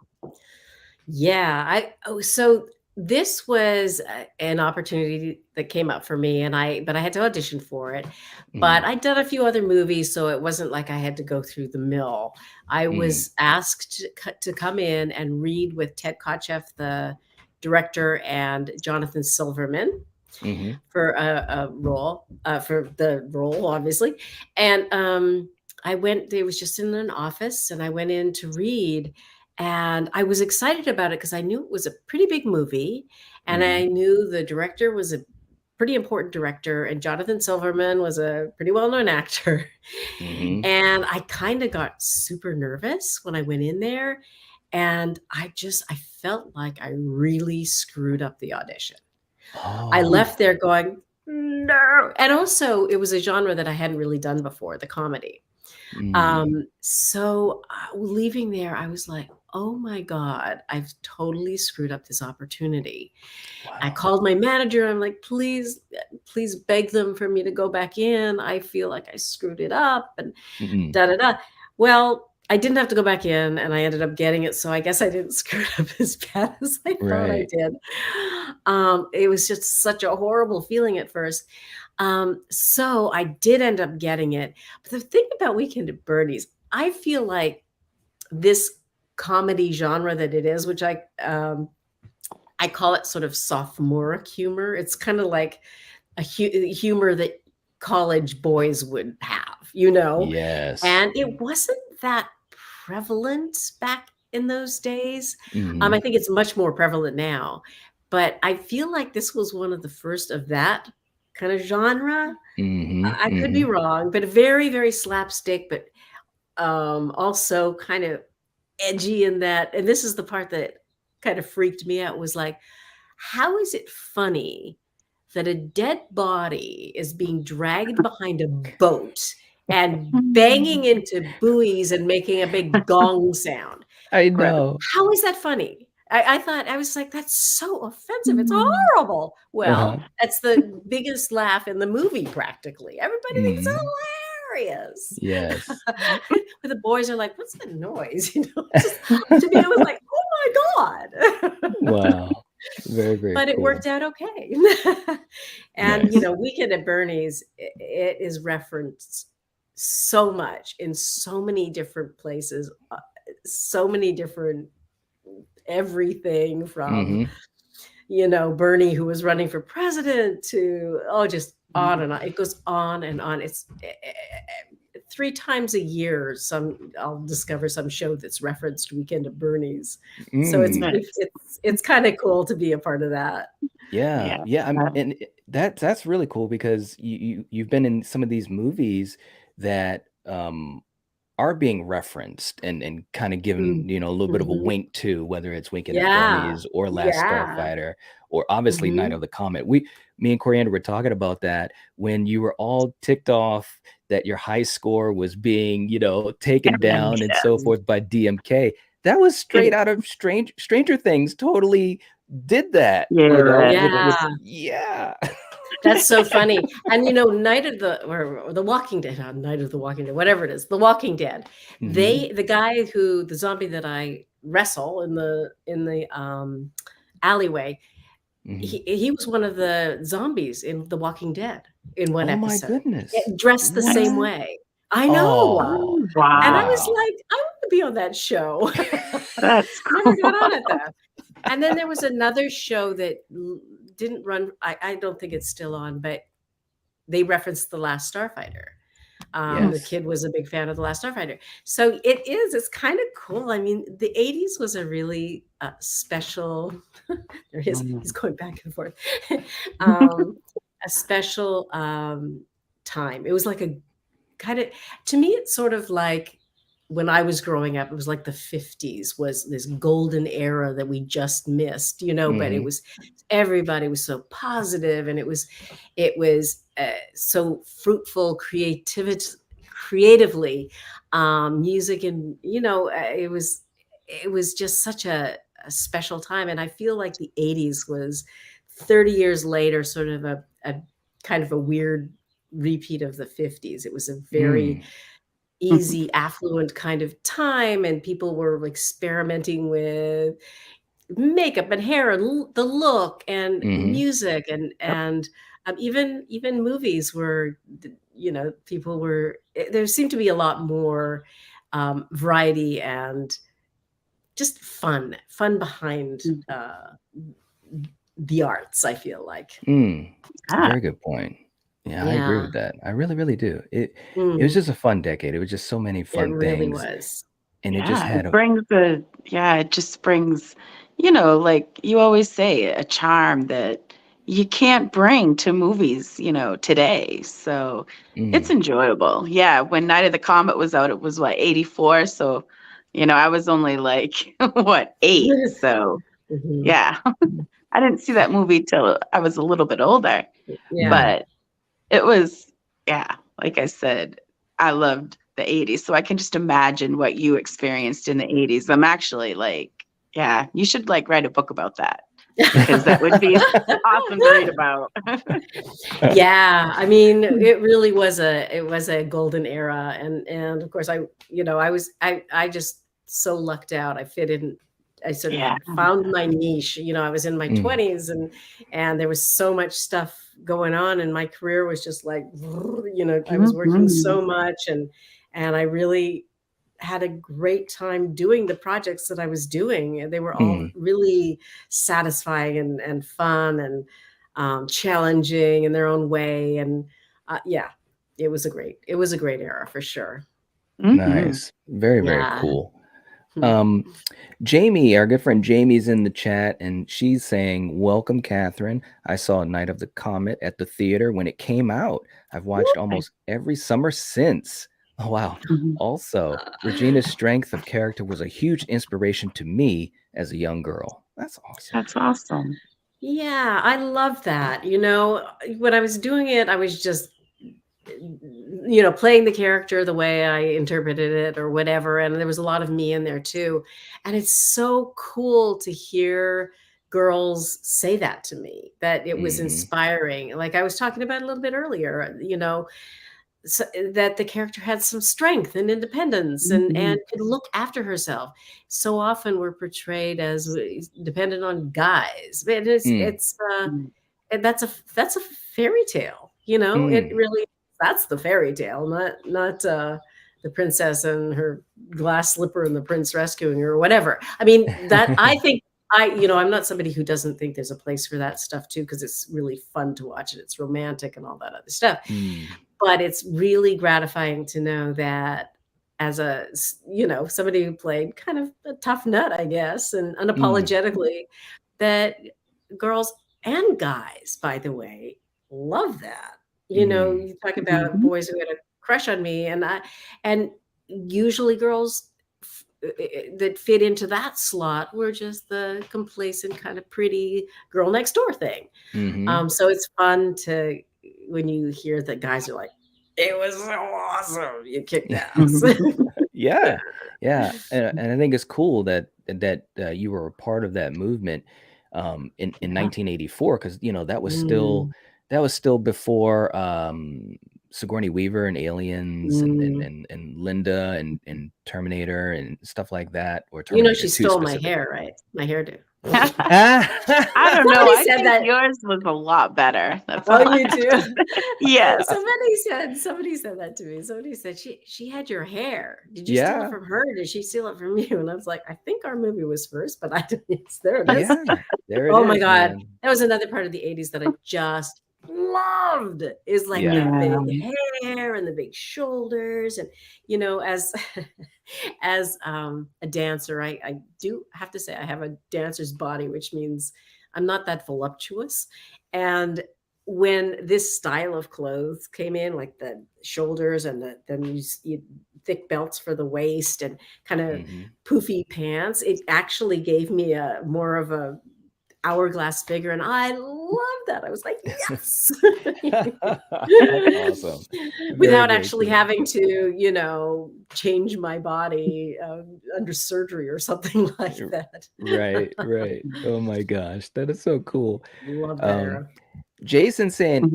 Yeah. So this was an opportunity that came up for me, but I had to audition for it. But Mm, I'd done a few other movies, so it wasn't like I had to go through the mill. I mm, was asked to come in and read with Ted Kotcheff, the director, and Jonathan Silverman mm-hmm, for a role, for the role, obviously. And I went, it was just in an office, and I went in to read. And I was excited about it because I knew it was a pretty big movie. And mm-hmm, I knew the director was a pretty important director. And Jonathan Silverman was a pretty well known actor. mm-hmm. And I kind of got super nervous when I went in there. And I felt like I really screwed up the audition. I Oh, left there going, "No." And also, it was a genre that I hadn't really done before, the comedy. mm, So, leaving there, I was like, "Oh my god, I've totally screwed up this opportunity." I wow. called my manager, I'm like, please beg them for me to go back in. I feel like I screwed it up," and Mm-hmm. da da da. Well, I didn't have to go back in, and I ended up getting it, so I guess I didn't screw it up as bad as I thought I Right. did. It was just such a horrible feeling at first. So I did end up getting it. But the thing about Weekend at Bernie's, I feel like this comedy genre that it is, which I call it sort of sophomoric humor. It's kind of like a humor that college boys would have, Yes. and it wasn't that prevalent back in those days. Mm-hmm. I think it's much more prevalent now, but I feel like this was one of the first of that kind of genre. Mm-hmm. I could Mm-hmm. be wrong, but very, very slapstick, but also kind of edgy in that. And this is the part that kind of freaked me out, was like, how is it funny that a dead body is being dragged behind a boat and banging into buoys and making a big gong sound? I Right. know. How is that funny? I thought, I was like, that's so offensive. It's horrible. Uh-huh. Well, that's the biggest laugh in the movie, practically. Everybody thinks it's Mm-hmm. hilarious. Yes. But the boys are like, what's that noise? Just to me, it was like, oh my God. Wow. Very, very But it worked cool. out okay. And, Nice. Weekend at Bernie's, it is referenced so much in so many different places, so many different everything from, Mm-hmm. Bernie, who was running for president, to, oh, just on and on. It goes on and on. It's 3 times a year, I'll discover some show that's referenced Weekend at Bernie's. So it's Mm. Nice. it's kind of cool to be a part of that. Yeah. Yeah. Yeah. And that's really cool because you've been in some of these movies that are being referenced and kind of given, Mm. a little bit of a Mhm. wink to, whether it's Weekend at Yeah. Bernie's or Last Yeah. Starfighter or obviously Night Mhm. of the Comet. Me and Coriander were talking about that when you were all ticked off that your high score was being, taken down and so Mm. forth by DMK. That was straight out of Stranger Things. Totally did that, Yeah. with Yeah. yeah. That's so funny. And Night of the or The Walking Dead, Night of the Walking Dead, whatever it is, The Walking Dead. Hmm. The zombie that I wrestle in the alleyway, Hmm. he was one of the zombies in The Walking Dead in one Oh my episode, goodness. dressed the Nice. same What? way. I know. Oh, Oh, And I was wow. wow. like, I want to be on that show. That's Never cool. got on it though. And then there was another show that didn't run. I don't think it's still on, but they referenced The Last Starfighter. The Yes. kid was a big fan of The Last Starfighter. So it's kind of cool. I mean, the 80s was a really special, there he is, he's going back and forth, a special time. It was like a kind of, to me, it's sort of like when I was growing up, it was like the 50s was this golden era that we just missed, you know, but it was, everybody was so positive, and it was so fruitful, creatively, music, and, you know, it was just such a special time. And I feel like the 80s was 30 years later, sort of a kind of a weird repeat of the 50s. It was a very easy, affluent kind of time, and people were experimenting with makeup and hair and the look and music, and even movies were, you know, people were, there seemed to be a lot more variety and just fun behind the arts, I feel like. Very good point. Yeah, I agree with that. I really, really do. It was just a fun decade. It was just so many fun It really things. was. And it just had it just brings, you know, like you always say, a charm that you can't bring to movies, you know, today. So it's enjoyable. Yeah, when Night of the Comet was out, it was what, 84? So, you know, I was only like, what, 8? So, yeah. I didn't see that movie till I was a little bit older. But it was, like I said, I loved the 80s. So I can just imagine what you experienced in the 80s. I'm actually like, you should like write a book about that, because that would be awesome to read about. Yeah, I mean, it really was a golden era, and of course, I just so lucked out. I fit in. I sort of found my niche. You know, I was in my 20s, and there was so much stuff going on, and my career was just like, you know, I was working so much, and I really had a great time doing the projects that I was doing. They were all really satisfying and fun, and challenging in their own way. And it was a great era for sure. Nice. Very, very cool. Jamie, our good friend Jamie's in the chat, and she's saying, "Welcome, Catherine. I saw Night of the Comet at the theater when it came out. I've watched almost every summer since." Oh, wow. Also, Regina's strength of character was a huge inspiration to me as a young girl. That's awesome. That's awesome. Yeah, I love that. You know, when I was doing it, I was just, you know, playing the character the way I interpreted it or whatever. And there was a lot of me in there too. And it's so cool to hear girls say that to me, that it was inspiring. Like I was talking about a little bit earlier, you know, so that the character had some strength and independence and could look after herself. So often we're portrayed as dependent on guys. But and that's a fairy tale, you know. It really, that's the fairy tale, not the princess and her glass slipper and the prince rescuing her or whatever. I mean, that I think you know, I'm not somebody who doesn't think there's a place for that stuff too, because it's really fun to watch and it's romantic and all that other stuff. But it's really gratifying to know that as a, you know, somebody who played kind of a tough nut, I guess, and unapologetically, that girls and guys, by the way, love that. You know, you talk about boys who had a crush on me, and usually girls that fit into that slot were just the complacent kind of pretty girl next door thing. So it's fun to, when you hear that guys are like, it was so awesome, you kicked ass. Yeah. And I think it's cool that you were a part of that movement in 1984, because you know that was still before Sigourney Weaver and Aliens and Linda and Terminator and stuff like that. Or Terminator, you know, she stole my hair, right? My hairdo. I don't know. I think that yours was a lot better. That's all you do. Yes. Somebody said that to me. Somebody said she had your hair. Did you steal it from her? Did she steal it from you? And I was like, I think our movie was first, but I didn't. There it is. Yeah, there it is. Oh my God, man. That was another part of the 80s that I just loved is like Yeah. the big hair and the big shoulders. And, you know, as as a dancer, I do have to say I have a dancer's body, which means I'm not that voluptuous. And when this style of clothes came in, like the shoulders and then you thick belts for the waist and kind of poofy pants, it actually gave me a more of a hourglass figure, and I love that. I was like, yes. That's awesome. Without actually having to, you know, change my body under surgery or something like that. Right. Oh my gosh, that is so cool. Love that era. Jason saying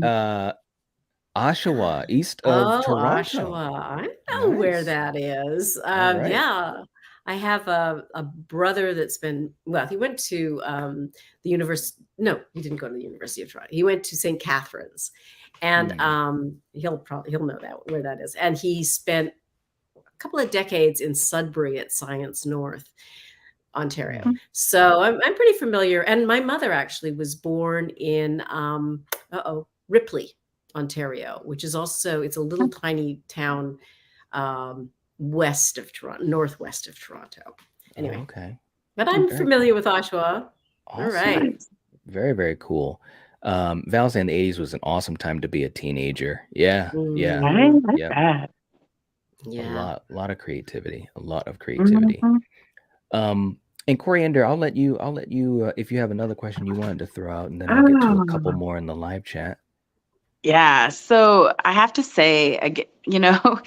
Oshawa, east of Toronto. Oshawa. I know where that is. right. Yeah. I have a brother that's been, well, he went to the university. No, he didn't go to the University of Toronto. He went to St. Catherine's, and he'll know that where that is. And he spent a couple of decades in Sudbury at Science North, Ontario. So I'm pretty familiar. And my mother actually was born in Ripley, Ontario, which is also, it's a little tiny town west of Toronto, northwest of Toronto. Anyway, okay. But I'm familiar with Oshawa. Awesome. All right. Very, very cool. Val saying the 80s was an awesome time to be a teenager. Yeah. Yeah. A lot of creativity. And Coriander, I'll let you if you have another question you wanted to throw out, and then I'll get to a couple more in the live chat. Yeah. So I have to say, you know,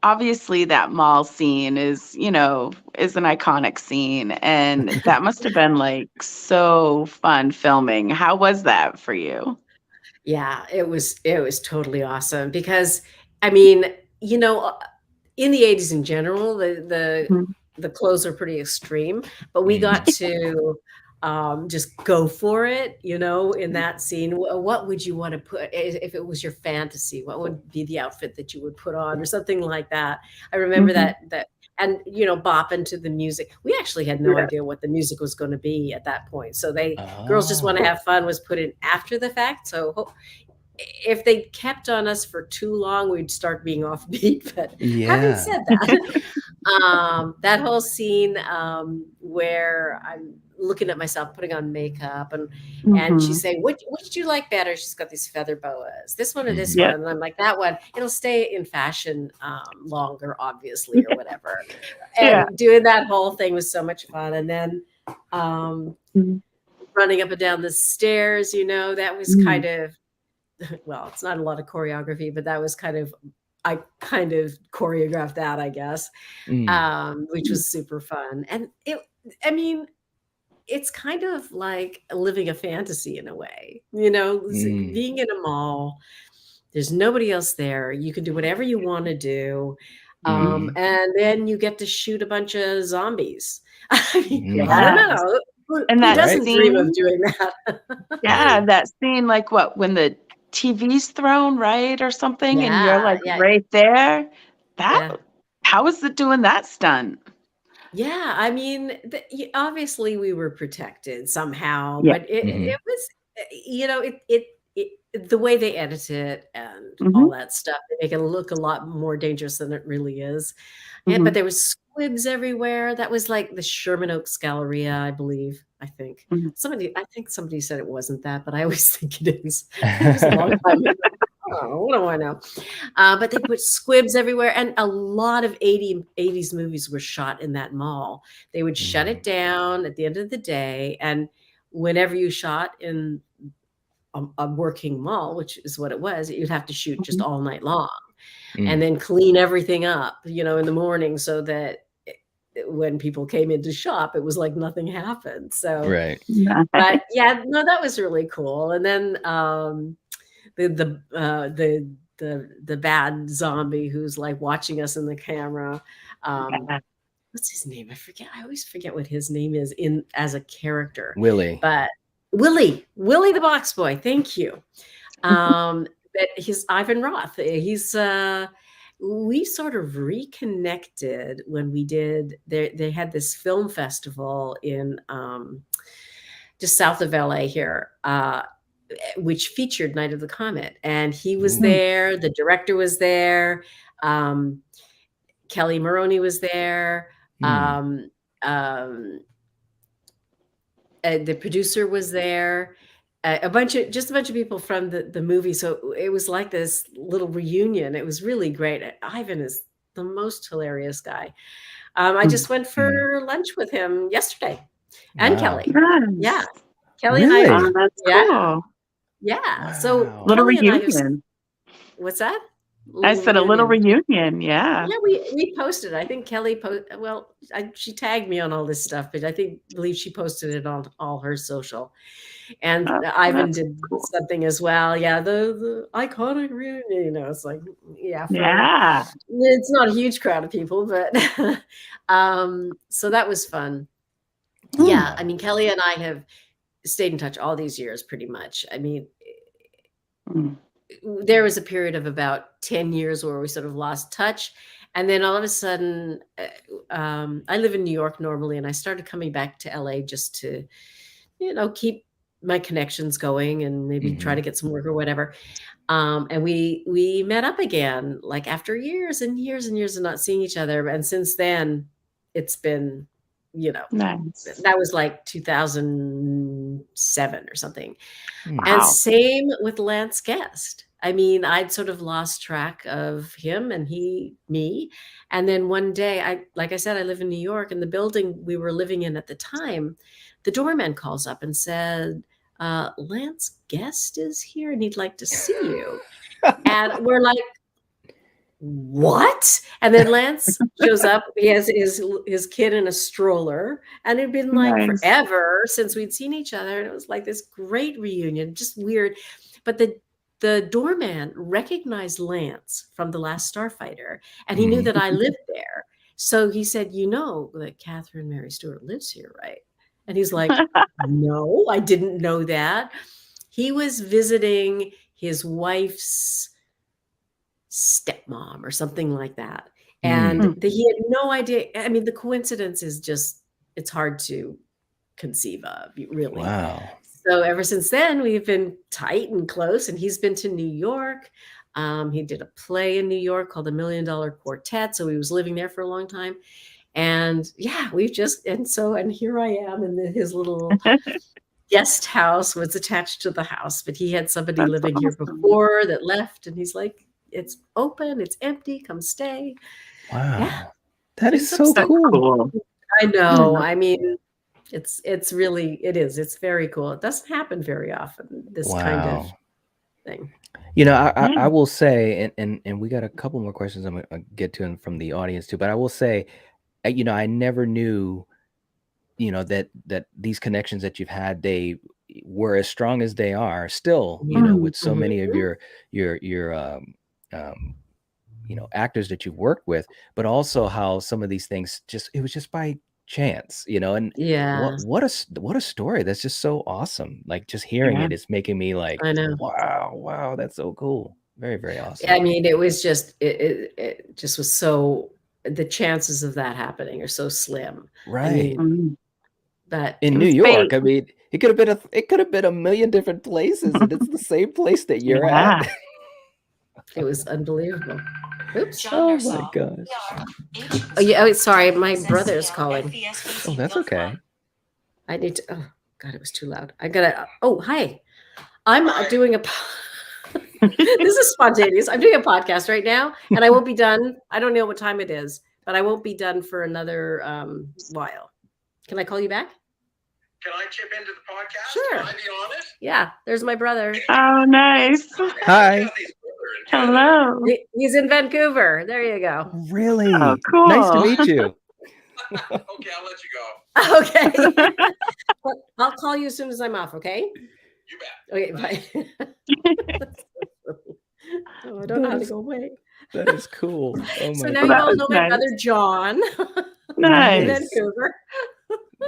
obviously that mall scene is an iconic scene, and that must have been like so fun filming. How was that for you? Yeah, it was totally awesome because, I mean, you know, in the 80s in general, the clothes are pretty extreme, but we got to just go for it, you know, in that scene. What would you want to put, if it was your fantasy, what would be the outfit that you would put on or something like that? I remember that, and, you know, bopping to the music. We actually had no idea what the music was going to be at that point. So Girls Just Want to Have Fun was put in after the fact. So if they kept on us for too long, we'd start being offbeat. But having said that, that whole scene where I'm looking at myself putting on makeup and she's saying, which do you like better? She's got these feather boas, this one or this one? And I'm like, that one, it'll stay in fashion longer, obviously, or whatever. And doing that whole thing was so much fun. And then running up and down the stairs, you know, that was kind of, well, it's not a lot of choreography, but that was I kind of choreographed that, I guess, which was super fun. And it's kind of like living a fantasy in a way, you know, being in a mall, there's nobody else there. You can do whatever you want to do. And then you get to shoot a bunch of zombies. I mean, I don't know. And who doesn't dream of doing that? That scene, like when the TV's thrown, right, or something, and you're like right there. How is it doing that stunt? Yeah, I mean, obviously we were protected somehow, but it was, you know, the way they edit it and all that stuff, they make it look a lot more dangerous than it really is. But there was squibs everywhere. That was like the Sherman Oaks Galleria, I believe. I think somebody said it wasn't that, but I always think it is. It was a long time ago. Oh, what do I know? But they put squibs everywhere, and a lot of 80s movies were shot in that mall. They would shut it down at the end of the day, and whenever you shot in a working mall, which is what it was, you'd have to shoot just all night long, and then clean everything up, you know, in the morning, so that when people came in to shop, it was like nothing happened. So, but yeah, no, that was really cool. And then the bad zombie who's like watching us in the camera. What's his name? I forget. I always forget what his name is as a character. Willie. But Willie the Box Boy. Thank you. But he's Ivan Roth. He's we sort of reconnected when we did. They had this film festival in just south of LA here. which featured Night of the Comet, and he was there. The director was there. Kelly Maroney was there. The producer was there. A bunch of people from the movie. So it was like this little reunion. It was really great. Ivan is the most hilarious guy. I just went for lunch with him yesterday, and Kelly. Nice. Yeah, Kelly Really? and I. Oh, that's Yeah. cool. Yeah. Wow. So Little Kelly and I reunion. what's that? I said a little reunion. Yeah. Yeah, we posted. I think Kelly she tagged me on all this stuff, but I believe she posted it on all her social. And Ivan did something as well. Yeah, the iconic reunion. It's like, yeah, it's not a huge crowd of people, but so that was fun. Yeah, I mean, Kelly and I have stayed in touch all these years, pretty much. I mean, there was a period of about 10 years where we sort of lost touch. And then all of a sudden, I live in New York normally, and I started coming back to LA just to, keep my connections going and maybe try to get some work or whatever. And we met up again, like after years and years and years of not seeing each other. And since then, it's been, nice. That was like 2007 or something. Wow. And same with Lance Guest. I mean, I'd sort of lost track of him and me. And then one day, like I said, I live in New York, and the building we were living in at the time, the doorman calls up and said, Lance Guest is here and he'd like to see you. And we're like, what? And then Lance shows up. He has his kid in a stroller, and it'd been like forever since we'd seen each other. And it was like this great reunion, just weird. But the doorman recognized Lance from The Last Starfighter, and he knew that I lived there. So he said, that Catherine Mary Stewart lives here, right? And he's like, no, I didn't know that. He was visiting his wife's stepmom or something like that. And he had no idea. I mean, the coincidence is just, it's hard to conceive of, really. Wow. So ever since then, we've been tight and close, and he's been to New York. He did a play in New York called The $1 Million Quartet. So he was living there for a long time. And yeah, and here I am in his little guest house. Was attached to the house, but he had somebody living here before that left, and he's like, it's open, it's empty, come stay. Wow. Yeah. That is so cool. I know. I mean, it's very cool. It doesn't happen very often, this kind of thing. I will say, and we got a couple more questions I'm gonna get to from the audience too, but I will say, I never knew, that these connections that you've had, they were as strong as they are still, with so many of your actors that you've worked with, but also how some of these things it was just by chance, and what a story. That's just so awesome. Like, just hearing it is making me like, I know. Wow, that's so cool. Very, very awesome. I mean, it was just, it just was so, the chances of that happening are so slim. Right. I mean, but in New York, I mean, it could have been a million different places, and it's the same place that you're at. It was unbelievable. Oops. Oh my gosh. Oh yeah. Sorry, my brother is calling. Oh, that's okay. I need to. Oh God, it was too loud. I gotta. Oh, hi. I'm doing a. This is spontaneous. I'm doing a podcast right now, and I won't be done. I don't know what time it is, but I won't be done for another while. Can I call you back? Can I chip into the podcast? Sure. Can I be on it? Yeah, there's my brother. Oh, nice. Hi. Hello. He's in Vancouver. There you go. Really? Oh, cool. Nice to meet you. Okay, I'll let you go. Okay. I'll call you as soon as I'm off, okay? You bet. Okay, bye. Oh, I don't know how to go away. That is cool. Oh my So now you all know my brother John. Nice. In Vancouver.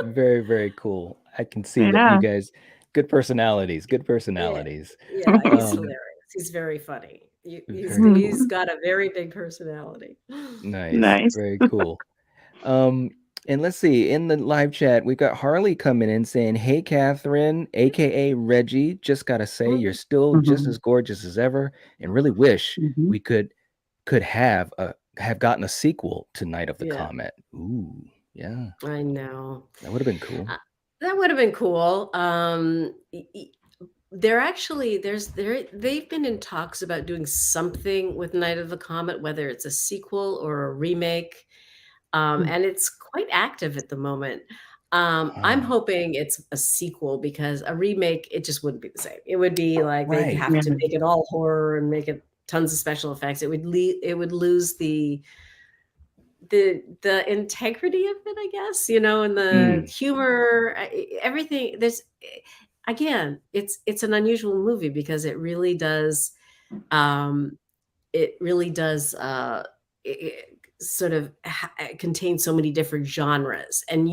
Very, very cool. I can see that you guys, good personalities. Yeah, he's hilarious. He's very funny. He's got a very big personality. Nice. Very cool. And let's see, in the live chat, we got Harley coming in saying, "Hey, Catherine, aka Reggie, just gotta say you're still just as gorgeous as ever, and really wish we could have gotten a sequel to Night of the Yeah. Comet." Ooh, yeah, I know. that would have been cool. That would have been cool. They're actually they've been in talks about doing something with Night of the Comet, whether it's a sequel or a remake. And it's quite active at the moment. I'm hoping it's a sequel, because a remake, it just wouldn't be the same. It would be like they'd Right. have to make it all horror and make it tons of special effects. It would lose the integrity of it, I guess, and the humor, everything. Again, it's an unusual movie because it really does sort of contain so many different genres, and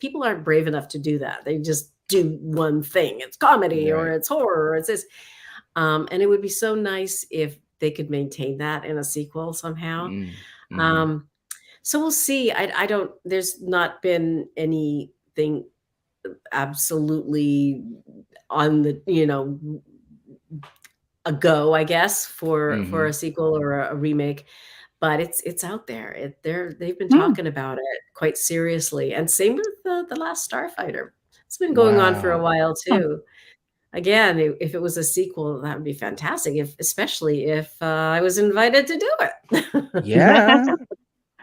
people aren't brave enough to do that. They just do one thing. It's comedy, or it's horror, or it's this. And it would be so nice if they could maintain that in a sequel somehow. So we'll see. There's not been anything absolutely on the, a go, I guess, for a sequel or a remake, but it's out there. They've been talking about it quite seriously, and same with the Last Starfighter. It's been going on for a while too. Again, if it was a sequel, that would be fantastic. Especially if I was invited to do it. Yeah,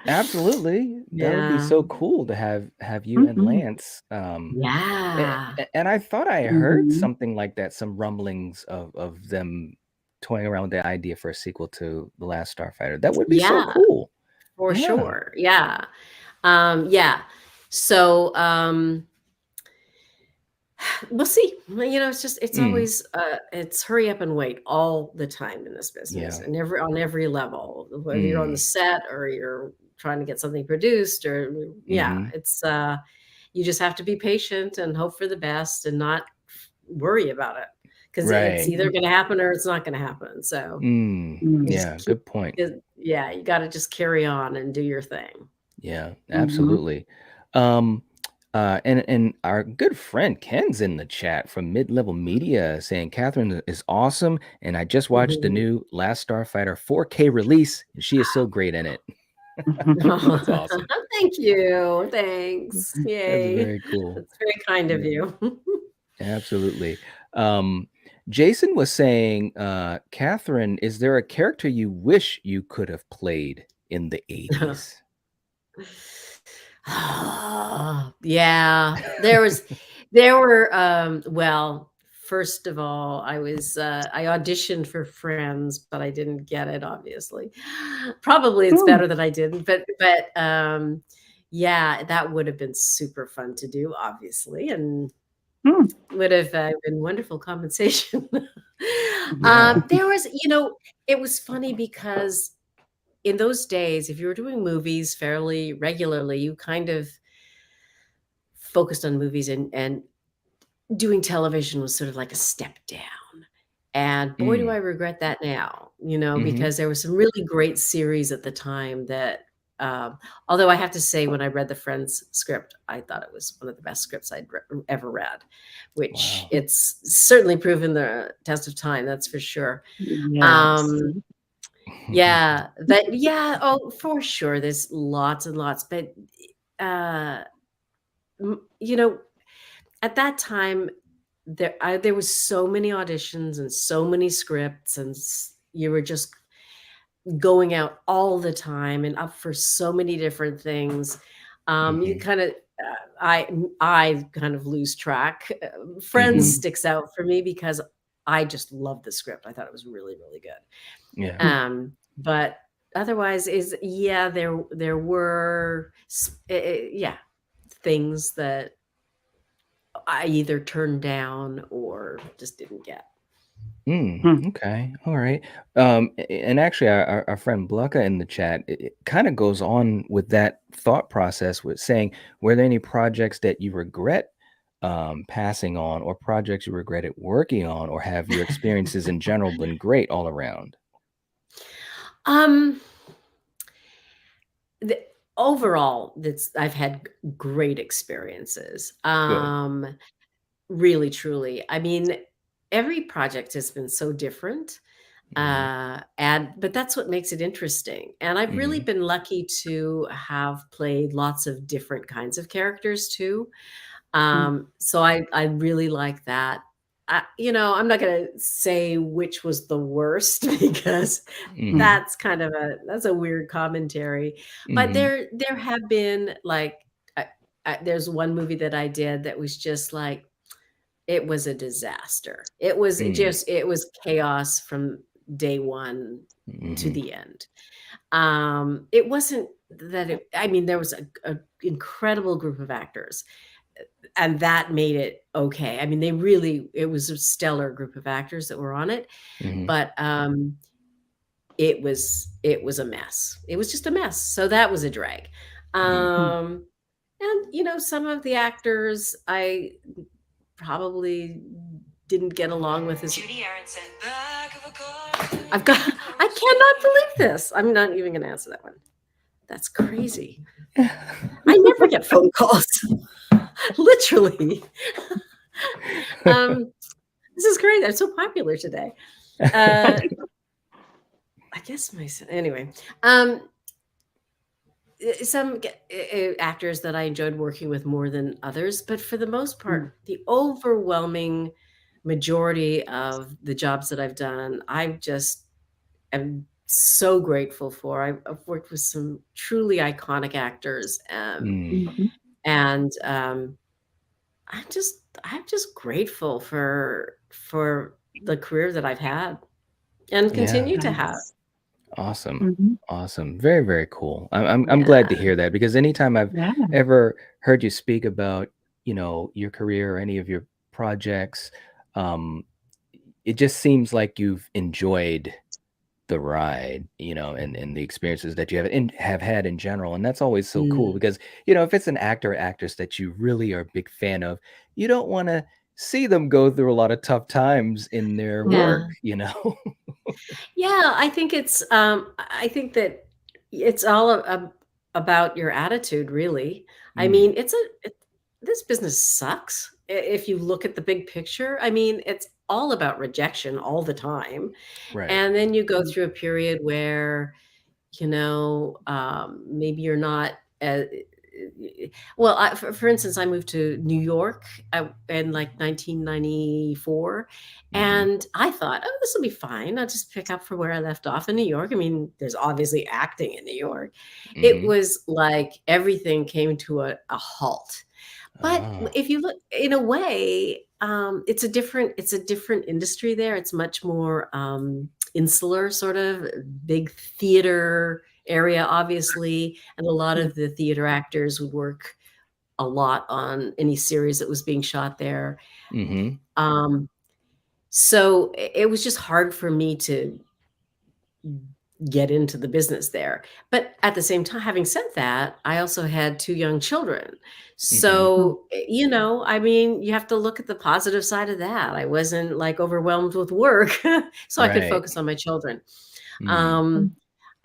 absolutely. That would be Yeah. so cool to have you and Lance. Yeah. And I thought I heard something like that, some rumblings of them toying around with the idea for a sequel to The Last Starfighter. That would be so Yeah, cool. for Yeah. sure. Yeah. Yeah. So we'll see. It's always it's hurry up and wait all the time in this business, and on every level, whether you're on the set or you're trying to get something produced, or it's you just have to be patient and hope for the best and not worry about it, because it's either going to happen or it's not going to happen. So yeah, good point. Yeah, you got to just carry on and do your thing. Yeah, absolutely. And our good friend Ken's in the chat from Mid-Level Media saying Catherine is awesome, and I just watched the new Last Starfighter 4K release, and she is so great in it. That's awesome. Thank you. Thanks. Yay. That's very cool. That's very kind of you. Absolutely. Jason was saying, Catherine, is there a character you wish you could have played in the 80s? Yeah, well, first of all, I auditioned for Friends, but I didn't get it, obviously. Probably it's better that I didn't, but yeah, that would have been super fun to do, obviously, and would have been wonderful compensation. There was, it was funny because in those days, if you were doing movies fairly regularly, you kind of focused on movies, and doing television was sort of like a step down. And boy, do I regret that now, because there were some really great series at the time that, although I have to say, when I read the Friends script, I thought it was one of the best scripts I'd ever read, which it's certainly proven the test of time. That's for sure. Yeah, oh, for sure. There's lots and lots, but at that time, there was so many auditions and so many scripts, and you were just going out all the time and up for so many different things. You kind of, I kind of lose track. Friends sticks out for me because I just loved the script. I thought it was really, really good. Yeah. But otherwise, there were things that I either turned down or just didn't get. Okay. All right. And actually, our friend Blucka in the chat, it kind of goes on with that thought process with saying, were there any projects that you regret passing on, or projects you regretted working on, or have your experiences in general been great all around? overall, I've had great experiences. Good. Really, truly. I mean, every project has been so different. But that's what makes it interesting. And I've really Mhm. been lucky to have played lots of different kinds of characters too. So I really like that. I'm not going to say which was the worst because Mhm. that's a weird commentary. But Mhm. there have been like there's one movie that I did that was just like it was a disaster. Mm. It was chaos from day one to Mhm. the end. It wasn't that I mean, there was a incredible group of actors, and that made it okay. I mean, it was a stellar group of actors that were on it, Mhm. but it was a mess. It was just a mess. So that was a drag. Mm. And some of the actors I probably didn't get along with as I cannot believe this. I'm not even gonna answer that one. That's crazy. I never get phone calls. Literally. This is great. I'm so popular today. I guess anyway. Some actors that I enjoyed working with more than others, but for the most part, the overwhelming majority of the jobs that I've done, am so grateful for. I've worked with some truly iconic actors, Mm. and I'm just grateful for the career that I've had and Yeah. continue to have. Awesome. Awesome. Very, very cool. I'm glad to Yeah. hear that because anytime I've Yeah. ever heard you speak about, your career or any of your projects, um, it just seems like you've enjoyed the ride, and the experiences that you have had in general. And that's always so cool Mm, because, if it's an actor or actress that you really are a big fan of, you don't want to see them go through a lot of tough times in their work, yeah. you know? Yeah, I think that it's all about your attitude, really. I Mm, mean, this business sucks if you look at the big picture. I mean, it's all about rejection all the time. right. And then you go through a period where, maybe you're not as well. For instance, I moved to New York in like 1994, Hmm. and I thought, oh, this will be fine. I'll just pick up from where I left off in New York. I mean, there's obviously acting in New York. It Hmm. was like everything came to a halt. But Ah. if you look in a way, it's a different industry there. It's much more insular, sort of big theater area, obviously, and a lot of the theater actors would work a lot on any series that was being shot there. Hmm. Um, so it was just hard for me to get into the business there. But at the same time, having said that, I also had 2 young children. Hmm. So, I mean, you have to look at the positive side of that. I wasn't, like, overwhelmed with work, so I could Right. focus on my children. Mm. Um,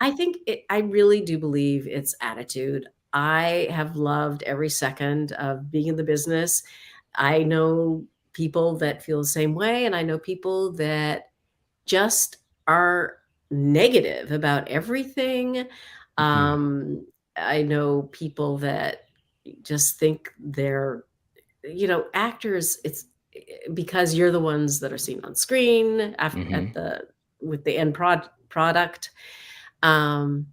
I really do believe it's attitude. I have loved every second of being in the business. I know people that feel the same way, and I know people that just are negative about everything. Mm. I know people that just think they're, actors. It's because you're the ones that are seen on screen Mhm. with the end product. Um,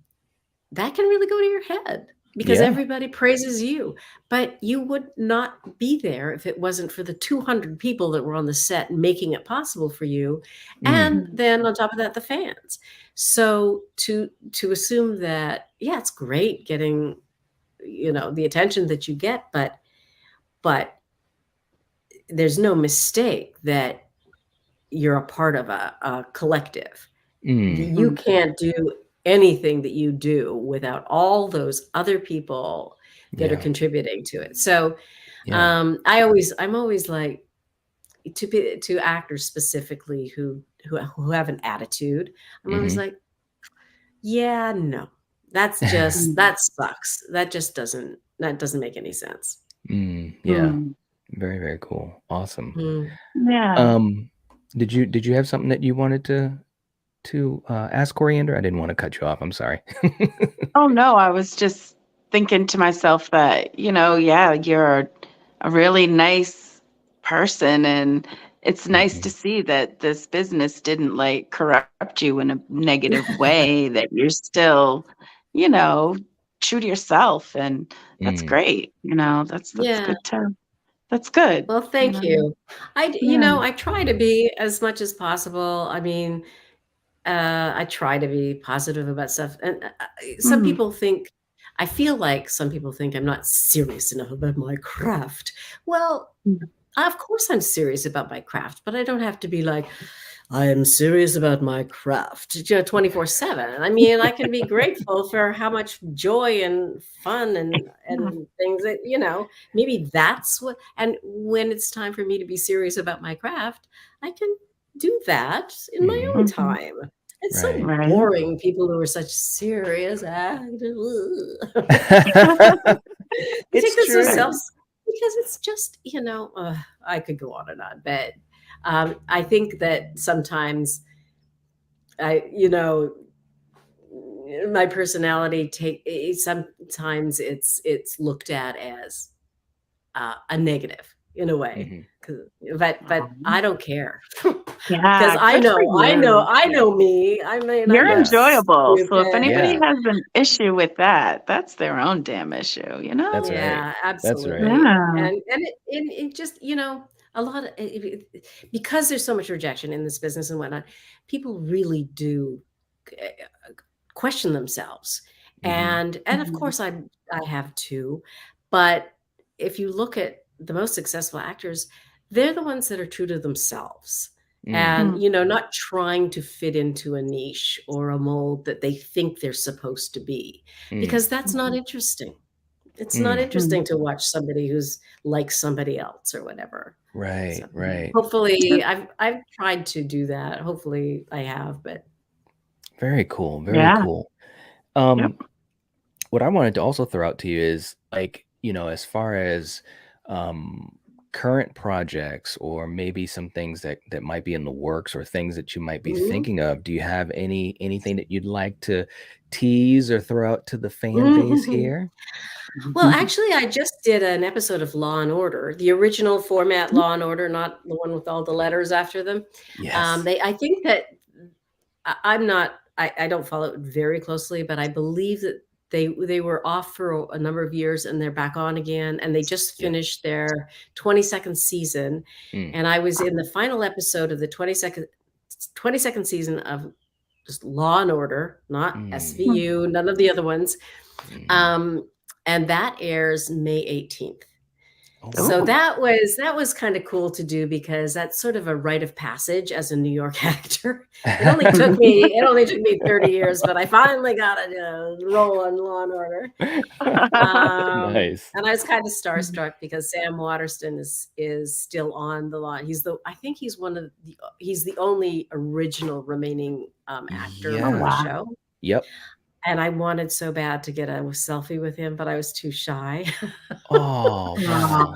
that can really go to your head because Yeah. everybody praises you, but you would not be there if it wasn't for the 200 people that were on the set making it possible for you, Mm. and then on top of that, the fans. So to assume that, yeah, it's great getting, the attention that you get, but there's no mistake that you're a part of a collective. Mm. You can't do anything that you do without all those other people that are Yeah. contributing to it. So, Yeah. I'm always like to actors specifically who have an attitude. I'm always Mhm. like, yeah, no. That's just, that sucks. That just doesn't make any sense. Yeah. Very, very cool. Awesome. Yeah. Did you have something that you wanted to ask Coriander? I didn't want to cut you off. I'm sorry. Oh no, I was just thinking to myself that, yeah, you're a really nice person, and it's nice to see that this business didn't like corrupt you in a negative way, that you're still, true to yourself, and that's great. That's Yeah. good too. That's good. Well, thank you. Yeah. I try to be as much as possible. I mean, I try to be positive about stuff. And some people think, I feel like some people think I'm not serious enough about my craft. Well, of course I'm serious about my craft, but I don't have to be like, I am serious about my craft 24/7. I mean, I can be grateful for how much joy and fun and things that, maybe that's what, and when it's time for me to be serious about my craft, I can do that in my own time. It's so boring, people who are such serious actors. Take this so because it's just, I could go on and on, but I think that sometimes my personality sometimes it's looked at as a negative in a way, but I don't care. Yeah, because I know me. I mean, you're I'm enjoyable. So if stupid. anybody has an issue with that, that's their own damn issue, That's Yeah, right. absolutely. That's right. Yeah. And it just, a lot of because there's so much rejection in this business and whatnot, people really do question themselves. And of course I have too. But if you look at the most successful actors, they're the ones that are true to themselves. And not trying to fit into a niche or a mold that they think they're supposed to be, because that's not interesting. It's not interesting to watch somebody who's like somebody else or whatever. Right, So right. hopefully I've tried to do that. Hopefully I have, but very cool. Very cool. What I wanted to also throw out to you is, like, as far as current projects, or maybe some things that might be in the works, or things that you might be thinking of, do you have anything that you'd like to tease or throw out to the fan base here? Well, actually, I just did an episode of Law and Order, the original format Law and Order, not the one with all the letters after them. Yes. I think that I don't follow it very closely, but I believe that they were off for a number of years and they're back on again, and they just finished their 22nd season. And I was in the final episode of the 22nd season of just Law and Order, not SVU, none of the other ones. And that airs May 18th. So that was kind of cool to do, because that's sort of a rite of passage as a New York actor. It only took me 30 years, but I finally got a role on Law and Order. Nice. And I was kind of starstruck because Sam Waterston is still on the law. He's the only original remaining actor on the show. Yep. And I wanted so bad to get a selfie with him, but I was too shy. Oh, wow.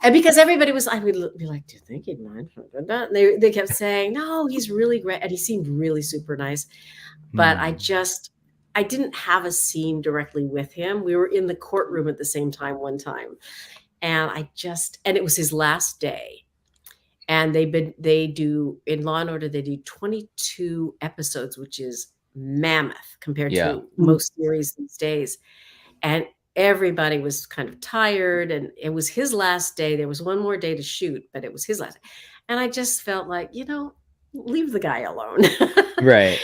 And because everybody I would be like, do you think he'd mind? And they kept saying, no, he's really great. And he seemed really super nice. But I didn't have a scene directly with him. We were in the courtroom at the same time one time. And it was his last day. And they do, in Law and Order, they do 22 episodes, which is mammoth compared to most series these days. And everybody was kind of tired, and it was his last day. There was one more day to shoot, but it was his last day. And I just felt like, leave the guy alone. Right.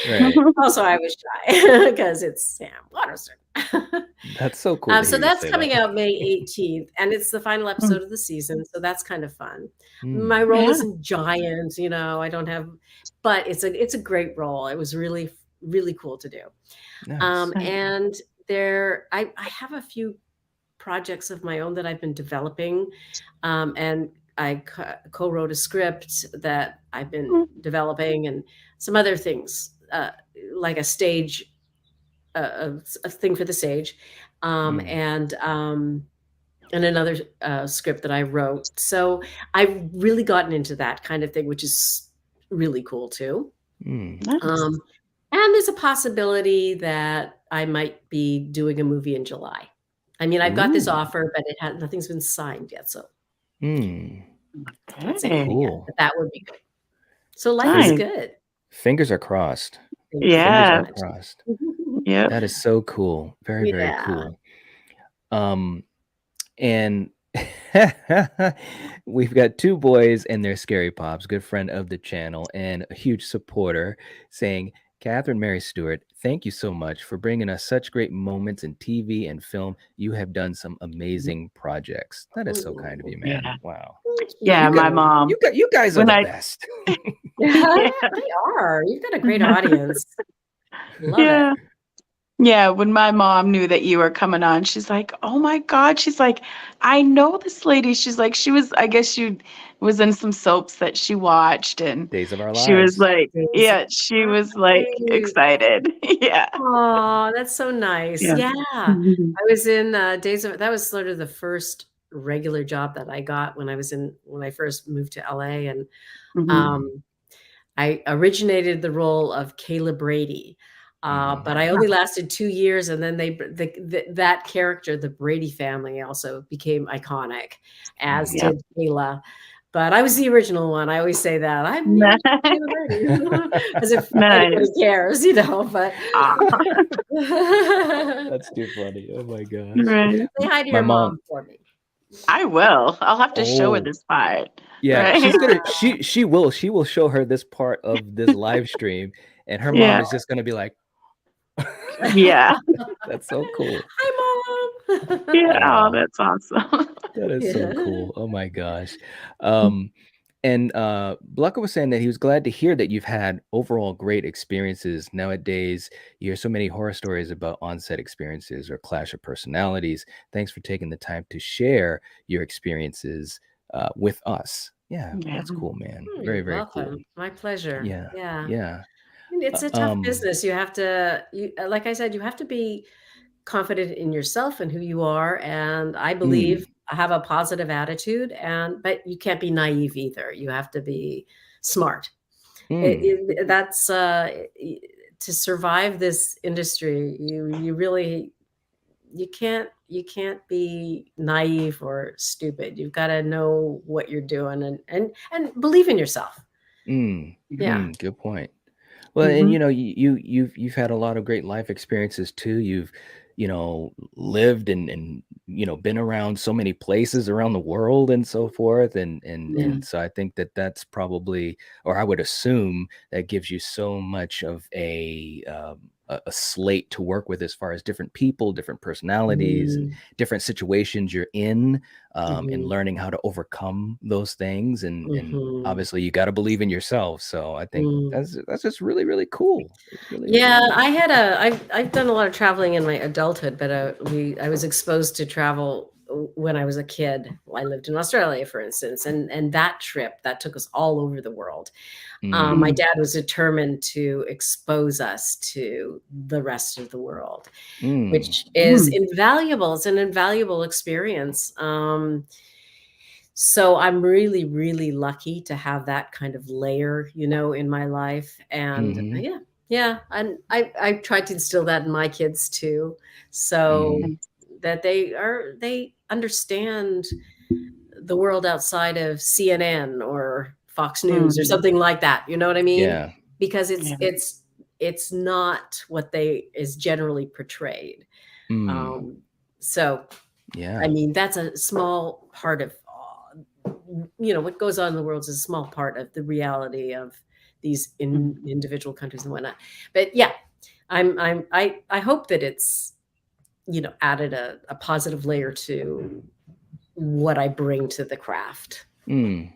Also, I was shy because it's Sam Waterston. That's so cool. So that's coming out May 18th, and it's the final episode of the season. So that's kind of fun. My role isn't giant, I don't have, but it's a great role. It was really, really cool to do. Nice. And I have a few projects of my own that I've been developing, and I co-wrote a script that I've been developing, and some other things like a stage, a thing for the stage, and another script that I wrote. So I've really gotten into that kind of thing, which is really cool too. Nice. And there's a possibility that I might be doing a movie in July. I mean, I've got this offer, but nothing's been signed yet. So can't say anything yet, but that would be good. So life is good. Fingers are crossed. Yeah. Fingers are crossed. Yeah. That is so cool. Very, very cool. And we've got two boys and their Scary Pops, good friend of the channel and a huge supporter, saying, Catherine Mary Stewart, thank you so much for bringing us such great moments in TV and film. You have done some amazing projects. That is so kind of you, man. Yeah. Wow. Yeah, my mom. You guys are the best. They are. You've got a great audience. Love it. Yeah, when my mom knew that you were coming on, she's like, oh my God. She's like, I know this lady. She's like, I guess she was in some soaps that she watched, and Days of Our she was Lives. like, she was like excited. Yeah. Oh, that's so nice. Yeah. I was in that was sort of the first regular job that I got when I first moved to LA. And I originated the role of Kayla Brady. But I only lasted 2 years, and then that character, the Brady family, also became iconic, as did Kayla. But I was the original one. I always say that. I'm Kayla Brady, as if anybody cares, But that's too funny. Oh my gosh! Right. Say hi to your mom for me. I will. I'll have to show her this part. Yeah, right? she's gonna. She will show her this part of this live stream, and her mom is just gonna be like, yeah. That's so cool. Hi, Mom. Yeah, oh, that's awesome. That is so cool. Oh my gosh. And Blucker was saying that he was glad to hear that you've had overall great experiences. Nowadays, you hear so many horror stories about on-set experiences or clash of personalities. Thanks for taking the time to share your experiences with us. Yeah, that's cool, man. Very, very cool. My pleasure. Yeah. It's a tough business. You have to, like I said, you have to be confident in yourself and who you are. And I believe I have a positive attitude, but you can't be naive either. You have to be smart. That's to survive this industry. You can't be naive or stupid. You've got to know what you're doing and believe in yourself. Good point. Well, and you've had a lot of great life experiences too. You've lived and been around so many places around the world and so forth, and so I think that's probably, or I would assume, that gives you so much of a slate to work with as far as different people, different personalities, and different situations you're in, and learning how to overcome those things. And obviously you got to believe in yourself. So I think that's just really, really cool. I've done a lot of traveling in my adulthood, but I was exposed to travel when I was a kid. I lived in Australia, for instance, and that trip that took us all over the world. My dad was determined to expose us to the rest of the world, which is invaluable. It's an invaluable experience. So I'm really, really lucky to have that kind of layer, in my life. And and I tried to instill that in my kids too, so that they understand the world outside of CNN or Fox News or something like that. You know what I mean? Yeah. Because it's not what is generally portrayed. So I mean, that's a small part of what goes on in the world is a small part of the reality of these individual countries and whatnot. But yeah, I hope that it's added a positive layer to what I bring to the craft. I'm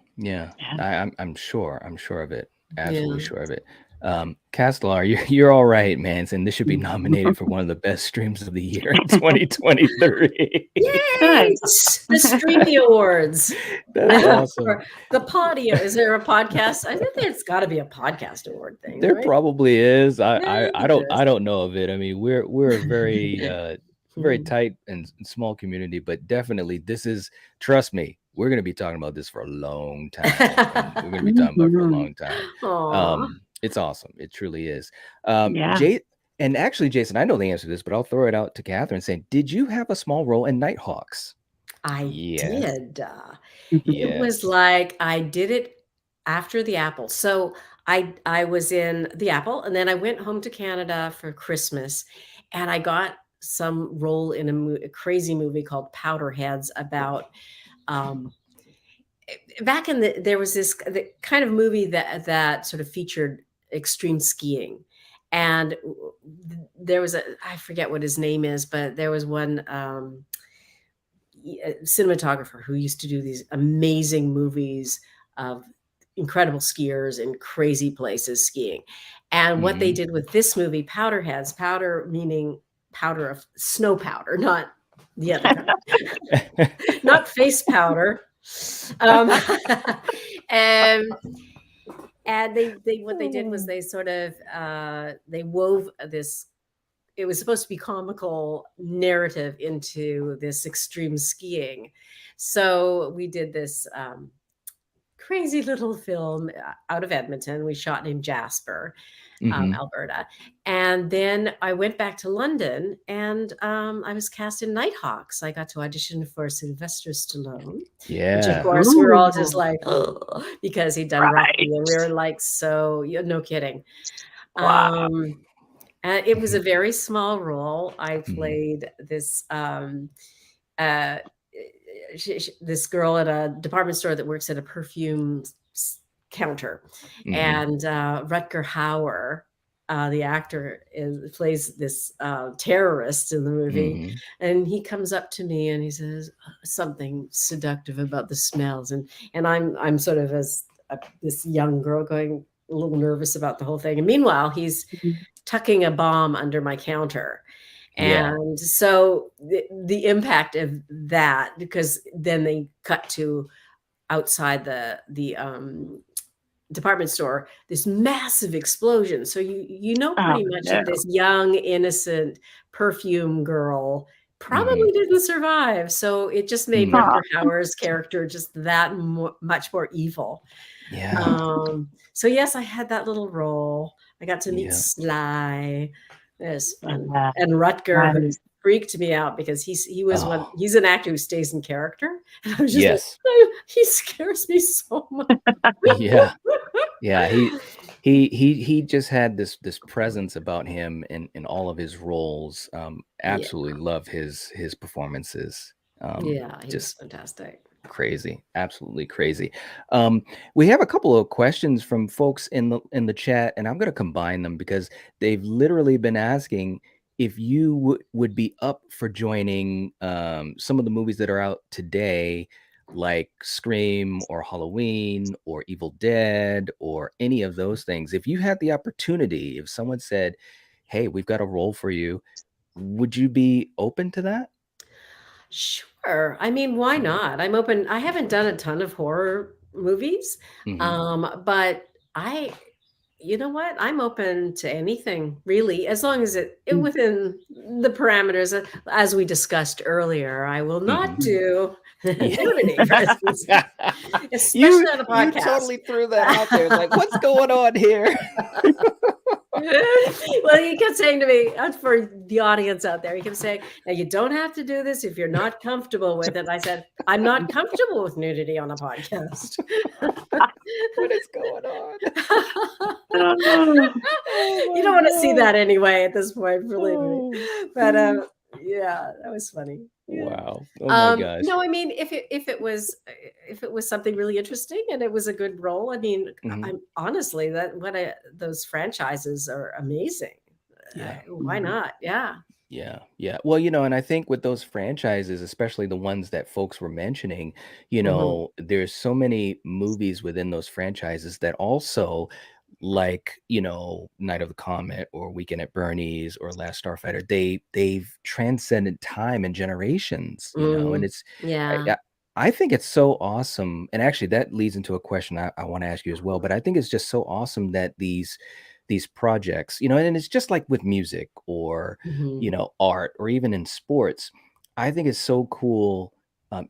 sure of it. Absolutely sure of it. Castlar, you're all right, man. And this should be nominated for one of the best streams of the year in 2023. Yay! The Streamy Awards. That's awesome. Or the Podio. Is there a podcast? I think it's got to be a podcast award thing. There right? probably is. Yeah, I don't know of it. I mean, we're a very very tight and small community, but definitely this is, trust me, we're going to be talking about this for a long time. We're going to be talking about it for a long time. It's awesome. It truly is. And actually, Jason, I know the answer to this, but I'll throw it out to Catherine saying, did you have a small role in Nighthawks? I did. Yes. It was like I did it after the Apple. So I was in the Apple, and then I went home to Canada for Christmas, and I got some role in a crazy movie called Powderheads about back in there was this the kind of movie that sort of featured extreme skiing, and there was I forget what his name is, but there was one cinematographer who used to do these amazing movies of incredible skiers in crazy places skiing. And what they did with this movie, Powderheads, powder meaning powder of snow powder, not the other kind, not face powder. And they what they did was they sort of they wove this, it was supposed to be comical narrative into this extreme skiing. So we did this crazy little film out of Edmonton. We shot in Jasper, Alberta. And then I went back to London, and I was cast in Nighthawks. I got to audition for Sylvester Stallone. Yeah. Which of course we're all just like, oh, because he'd done Rocky, and we were like, so no kidding. Wow. And it was a very small role. I played this this girl at a department store that works at a perfume counter, and Rutger Hauer, the actor, plays this terrorist in the movie, and he comes up to me and he says something seductive about the smells, and I'm sort of as this young girl going a little nervous about the whole thing, and meanwhile he's tucking a bomb under my counter. And so the impact of that, because then they cut to outside the department store, this massive explosion. So you know pretty much that this young, innocent perfume girl probably didn't survive. So it just made Rutger Hauer's character just that much more evil. So yes, I had that little role. I got to meet Sly. It was fun. And Rutger freaked me out because he's an actor who stays in character. And I was just like, oh, he scares me so much. He just had this presence about him in all of his roles. Absolutely love his performances. Just fantastic. Crazy, absolutely crazy. We have a couple of questions from folks in the chat, and I'm going to combine them because they've literally been asking if you would be up for joining some of the movies that are out today, like Scream or Halloween or Evil Dead or any of those things. If you had the opportunity, if someone said, hey, we've got a role for you, would you be open to that? Sure. I mean, why not? I'm open. I haven't done a ton of horror movies, but you know what? I'm open to anything, really, as long as it within the parameters, as we discussed earlier. I will not do nudity, for instance, especially on the podcast. You totally threw that out there. Like, what's going on here? Well, he kept saying to me, for the audience out there, he kept saying, now you don't have to do this if you're not comfortable with it. I said, I'm not comfortable with nudity on a podcast. What is going on? You don't want to see that anyway at this point, believe me. But yeah, that was funny. Wow. Oh my gosh. No, I mean, if it was something really interesting and it was a good role, I mean, I'm honestly those franchises are amazing. Why not? Yeah. Well, and I think with those franchises, especially the ones that folks were mentioning, there's so many movies within those franchises that also like, Night of the Comet or Weekend at Bernie's or Last Starfighter. They've transcended time and generations, and it's Yeah. I, I think it's so awesome. And actually that leads into a question I want to ask you as well. But I think it's just so awesome that these projects, and it's just like with music or Mhm. art or even in sports. I think it's so cool,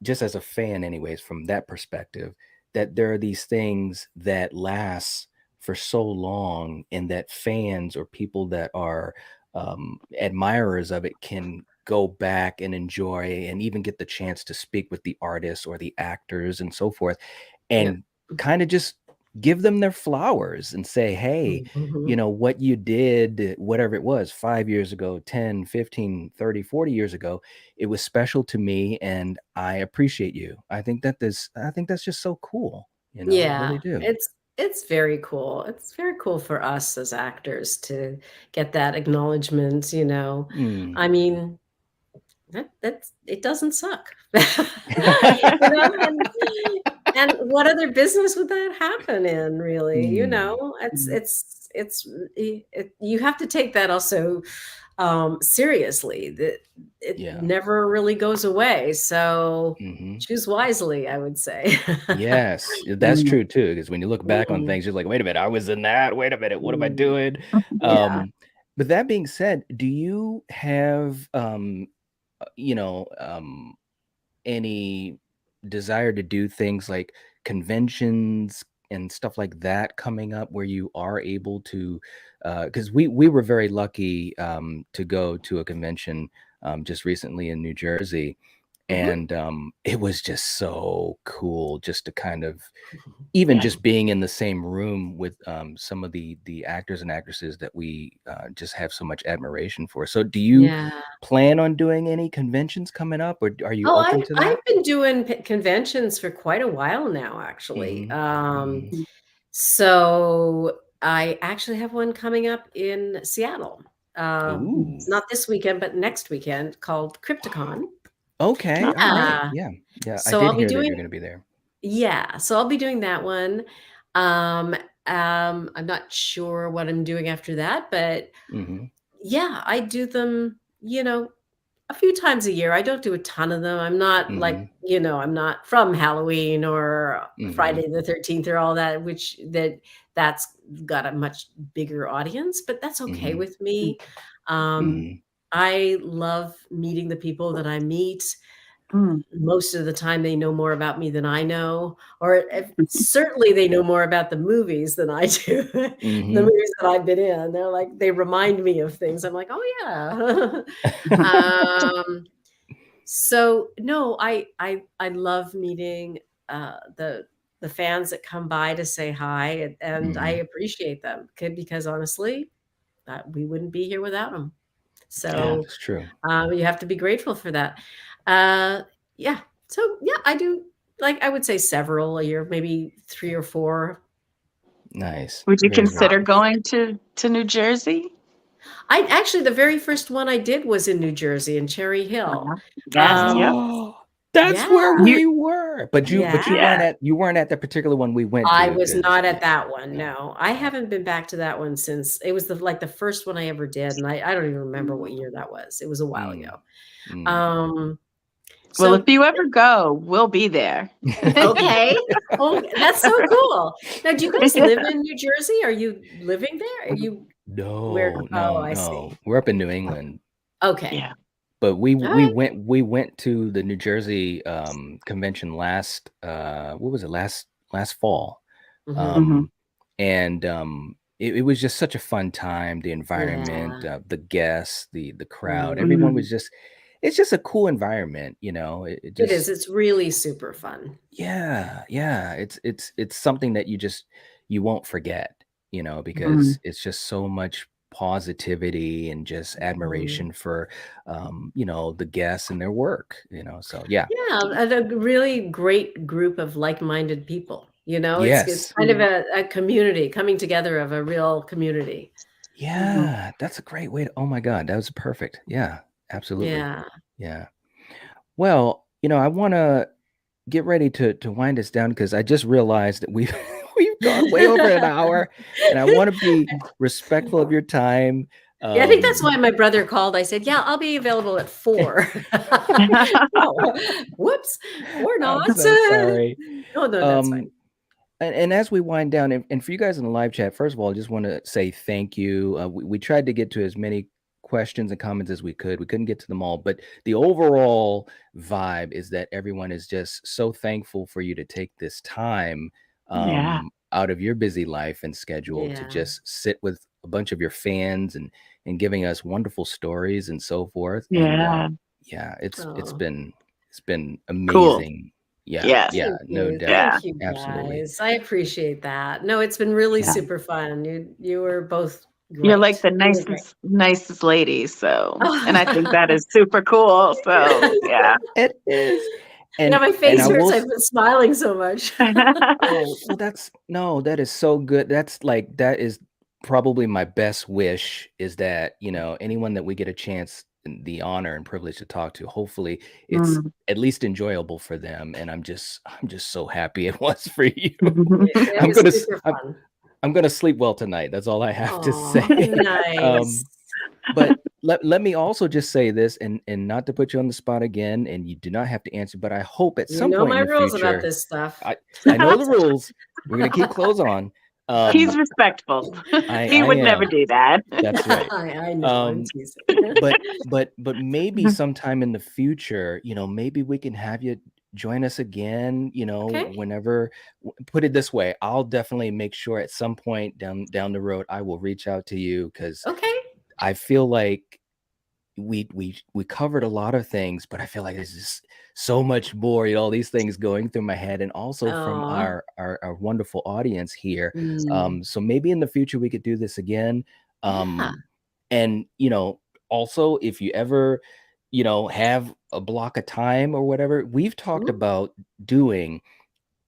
just as a fan, anyways, from that perspective, that there are these things that last for so long and that fans or people that are admirers of it can go back and enjoy and even get the chance to speak with the artists or the actors and so forth Yep. and kind of just give them their flowers and say, hey, Mhm. what you did, whatever it was, 5 years ago, 10, 15, 30, 40 years ago, it was special to me and I appreciate you. I think that's just so cool. I Yeah, really do. it's very cool. It's very cool for us as actors to get that acknowledgement. Mm. I mean, that's it doesn't suck. You know, and what other business would that happen in, really? Mm. You have to take that also seriously. That it Yeah. never really goes away. So Hmm. choose wisely, I would say. Yes, that's Mm. true too. Because when you look back on Mm, things, you're like, wait a minute, I was in that. Wait a minute, what am I mm, doing? yeah. Um, but that being said, do you have you know, any desire to do things like conventions and stuff like that coming up where you are able to because we were very lucky to go to a convention just recently in New Jersey, Mhm. and it was just so cool just to kind of even Yeah. just being in the same room with some of the actors and actresses that we just have so much admiration for. So do you Yeah. plan on doing any conventions coming up, or are you Oh, open to that? I've been doing conventions for quite a while now, actually. Mhm. Mhm. So I actually have one coming up in Seattle. Ooh. It's not this weekend, but next weekend, called Crypticon. Okay, alright. Yeah. Yeah. Yeah, I So did I'll be hear that doing you're gonna be there. Yeah, so I'll be doing that one. Um, I'm not sure what I'm doing after that, but Mhm. yeah, I do them, a few times a year. I don't do a ton of them. I'm not like, Mhm. I'm not from Halloween or Mhm. Friday the 13th or all that, which that's got a much bigger audience, but that's okay Mhm. with me. Um, Mhm. I love meeting the people that I meet. Mm. Most of the time, they know more about me than I know, or if certainly they know more about the movies than I do, the Mhm. movies that I've been in. They remind me of things. I'm like, "Oh, yeah." Um, so, no, I love meeting, the fans that come by to say hi, and I Mhm. appreciate them, because honestly, we wouldn't be here without them. Yeah. So That's true. you have to be grateful for that. Uh, yeah. So yeah, I do, like, I would say several a year, maybe 3 or 4. Nice. Would you Very, very consider cool. going to New Jersey? I actually, the very first one I did was in New Jersey, in Cherry Hill. Uh-huh. Yes, yep. Um, Oh, that's yeah, where You we were. But you yeah. weren't yeah. at that particular one we went I to was because not yeah. at that one, No. no. I No. haven't been back to that one since it was the first one I ever did, and I don't even remember what year that was. It was a while Mm. ago. Mm. Um, Well, if so you ever go, we'll be there. Okay. Oh, that's so cool. Now, do you guys live in New Jersey? Are you living there? Are you where No, Oh, no, I see. no. We're up in New England, Okay. Yeah. but we All we right. went we went to the New Jersey convention last what was it last fall. Mhm. Mhm. Um and it was just such a fun time. The environment, Yeah. the guests, the crowd, everyone Mm. was just it's just a cool environment, it It is. just It's really super fun. yeah, yeah. It's something that you won't forget, Mm. because it's just so much positivity and just Mhm. admiration for the guests and their work, so yeah. Yeah, and a really great group of like-minded people, it's Yes. kind of Mm. a community, coming together of a real community. Mhm. Yeah, that's a great way to oh my god, that was perfect. Yeah, absolutely. Yeah. Yeah. Well, I want to get ready to wind us down because I just realized that we we've gone way over an hour, and I want to be respectful of your time. Yeah, I think that's why my brother called. I said, "Yeah, I'll be available at 4." Oh, whoops, or not. I'm so sorry. No, that's fine. And as we wind down, and for you guys in the live chat, first of all, I just want to say thank you. We tried to get to as many questions and comments as we could. We couldn't get to them all, but the overall vibe is that everyone is just so thankful for you to take this time out of your busy life and schedule to just sit with a bunch of your fans and giving us wonderful stories and so forth. And it's been amazing. Cool. Yeah, no doubt. Thank you, Absolutely. guys. I appreciate that. No, it's been really super fun. You were both great. You're like the nicest lady, so and I think that is super cool. So yeah, it is. And my face hurts. I've been smiling so much. Oh, well, that is so good. That is probably my best wish, is that, anyone that we get a chance, the honor and privilege to talk to, hopefully it's at least enjoyable for them. And I'm just so happy it was for you. I'm gonna sleep well tonight. That's all I have to say. Nice. But let me also just say this, and not to put you on the spot again, and you do not have to answer, but I hope at some point my in the rules future, about this stuff. I know the rules. We're gonna keep clothes on. He's respectful. He would never do that. That's right. I know. I'm teasing. but maybe sometime in the future, maybe we can have you join us again. Whenever. Put it this way, I'll definitely make sure at some point down the road I will reach out to you, because I feel like we covered a lot of things, but I feel like there's just so much more, all these things going through my head, and also from our wonderful audience here. So maybe in the future we could do this again. And also, if you ever have a block of time or whatever, we've talked about doing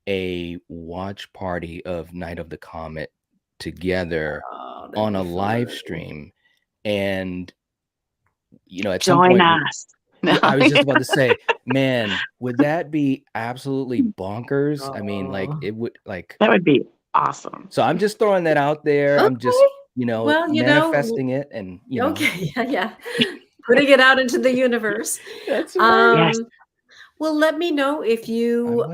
a watch party of Night of the Comet together on a live stream. And at some point, us. I was just about to say, man, would that be absolutely bonkers? I mean, it would, that would be awesome. So I'm just throwing that out there. I'm just manifesting it, and putting it out into the universe. That's right. Well, let me know if you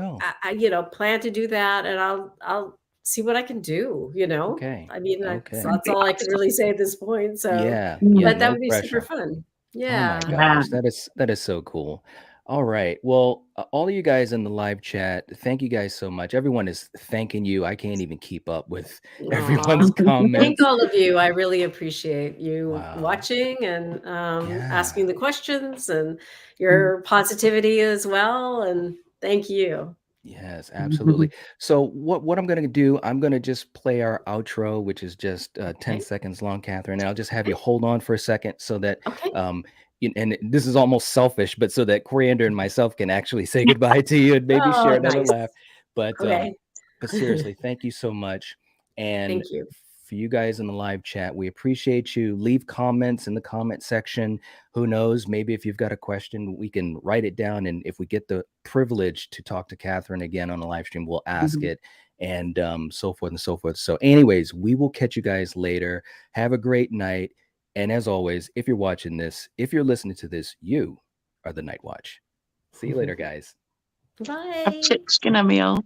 plan to do that, and I'll see what I can do. Okay. I mean, that's all I can really say at this point. So but that would be super fun. Yeah. Oh my gosh, that is so cool. All right. Well, all of you guys in the live chat, thank you guys so much. Everyone is thanking you. I can't even keep up with everyone's comments. Thank all of you. I really appreciate you watching and asking the questions, and your positivity as well. And thank you. Yes, absolutely. So what I'm going to do, I'm going to just play our outro, which is just 10 seconds long, Catherine. And I'll just have you hold on for a second so that, and this is almost selfish, but so that Coriander and myself can actually say goodbye to you and maybe share another laugh. But seriously, thank you so much. And thank you. For you guys in the live chat, we appreciate you. Leave comments in the comment section. Who knows, maybe if you've got a question, we can write it down, and if we get the privilege to talk to Catherine again on a live stream, we'll ask it, and so forth and so forth. So anyways, we will catch you guys later. Have a great night, and as always, if you're watching this, if you're listening to this, you are the Nightwatch. See you later, guys. Bye. Chicken meal.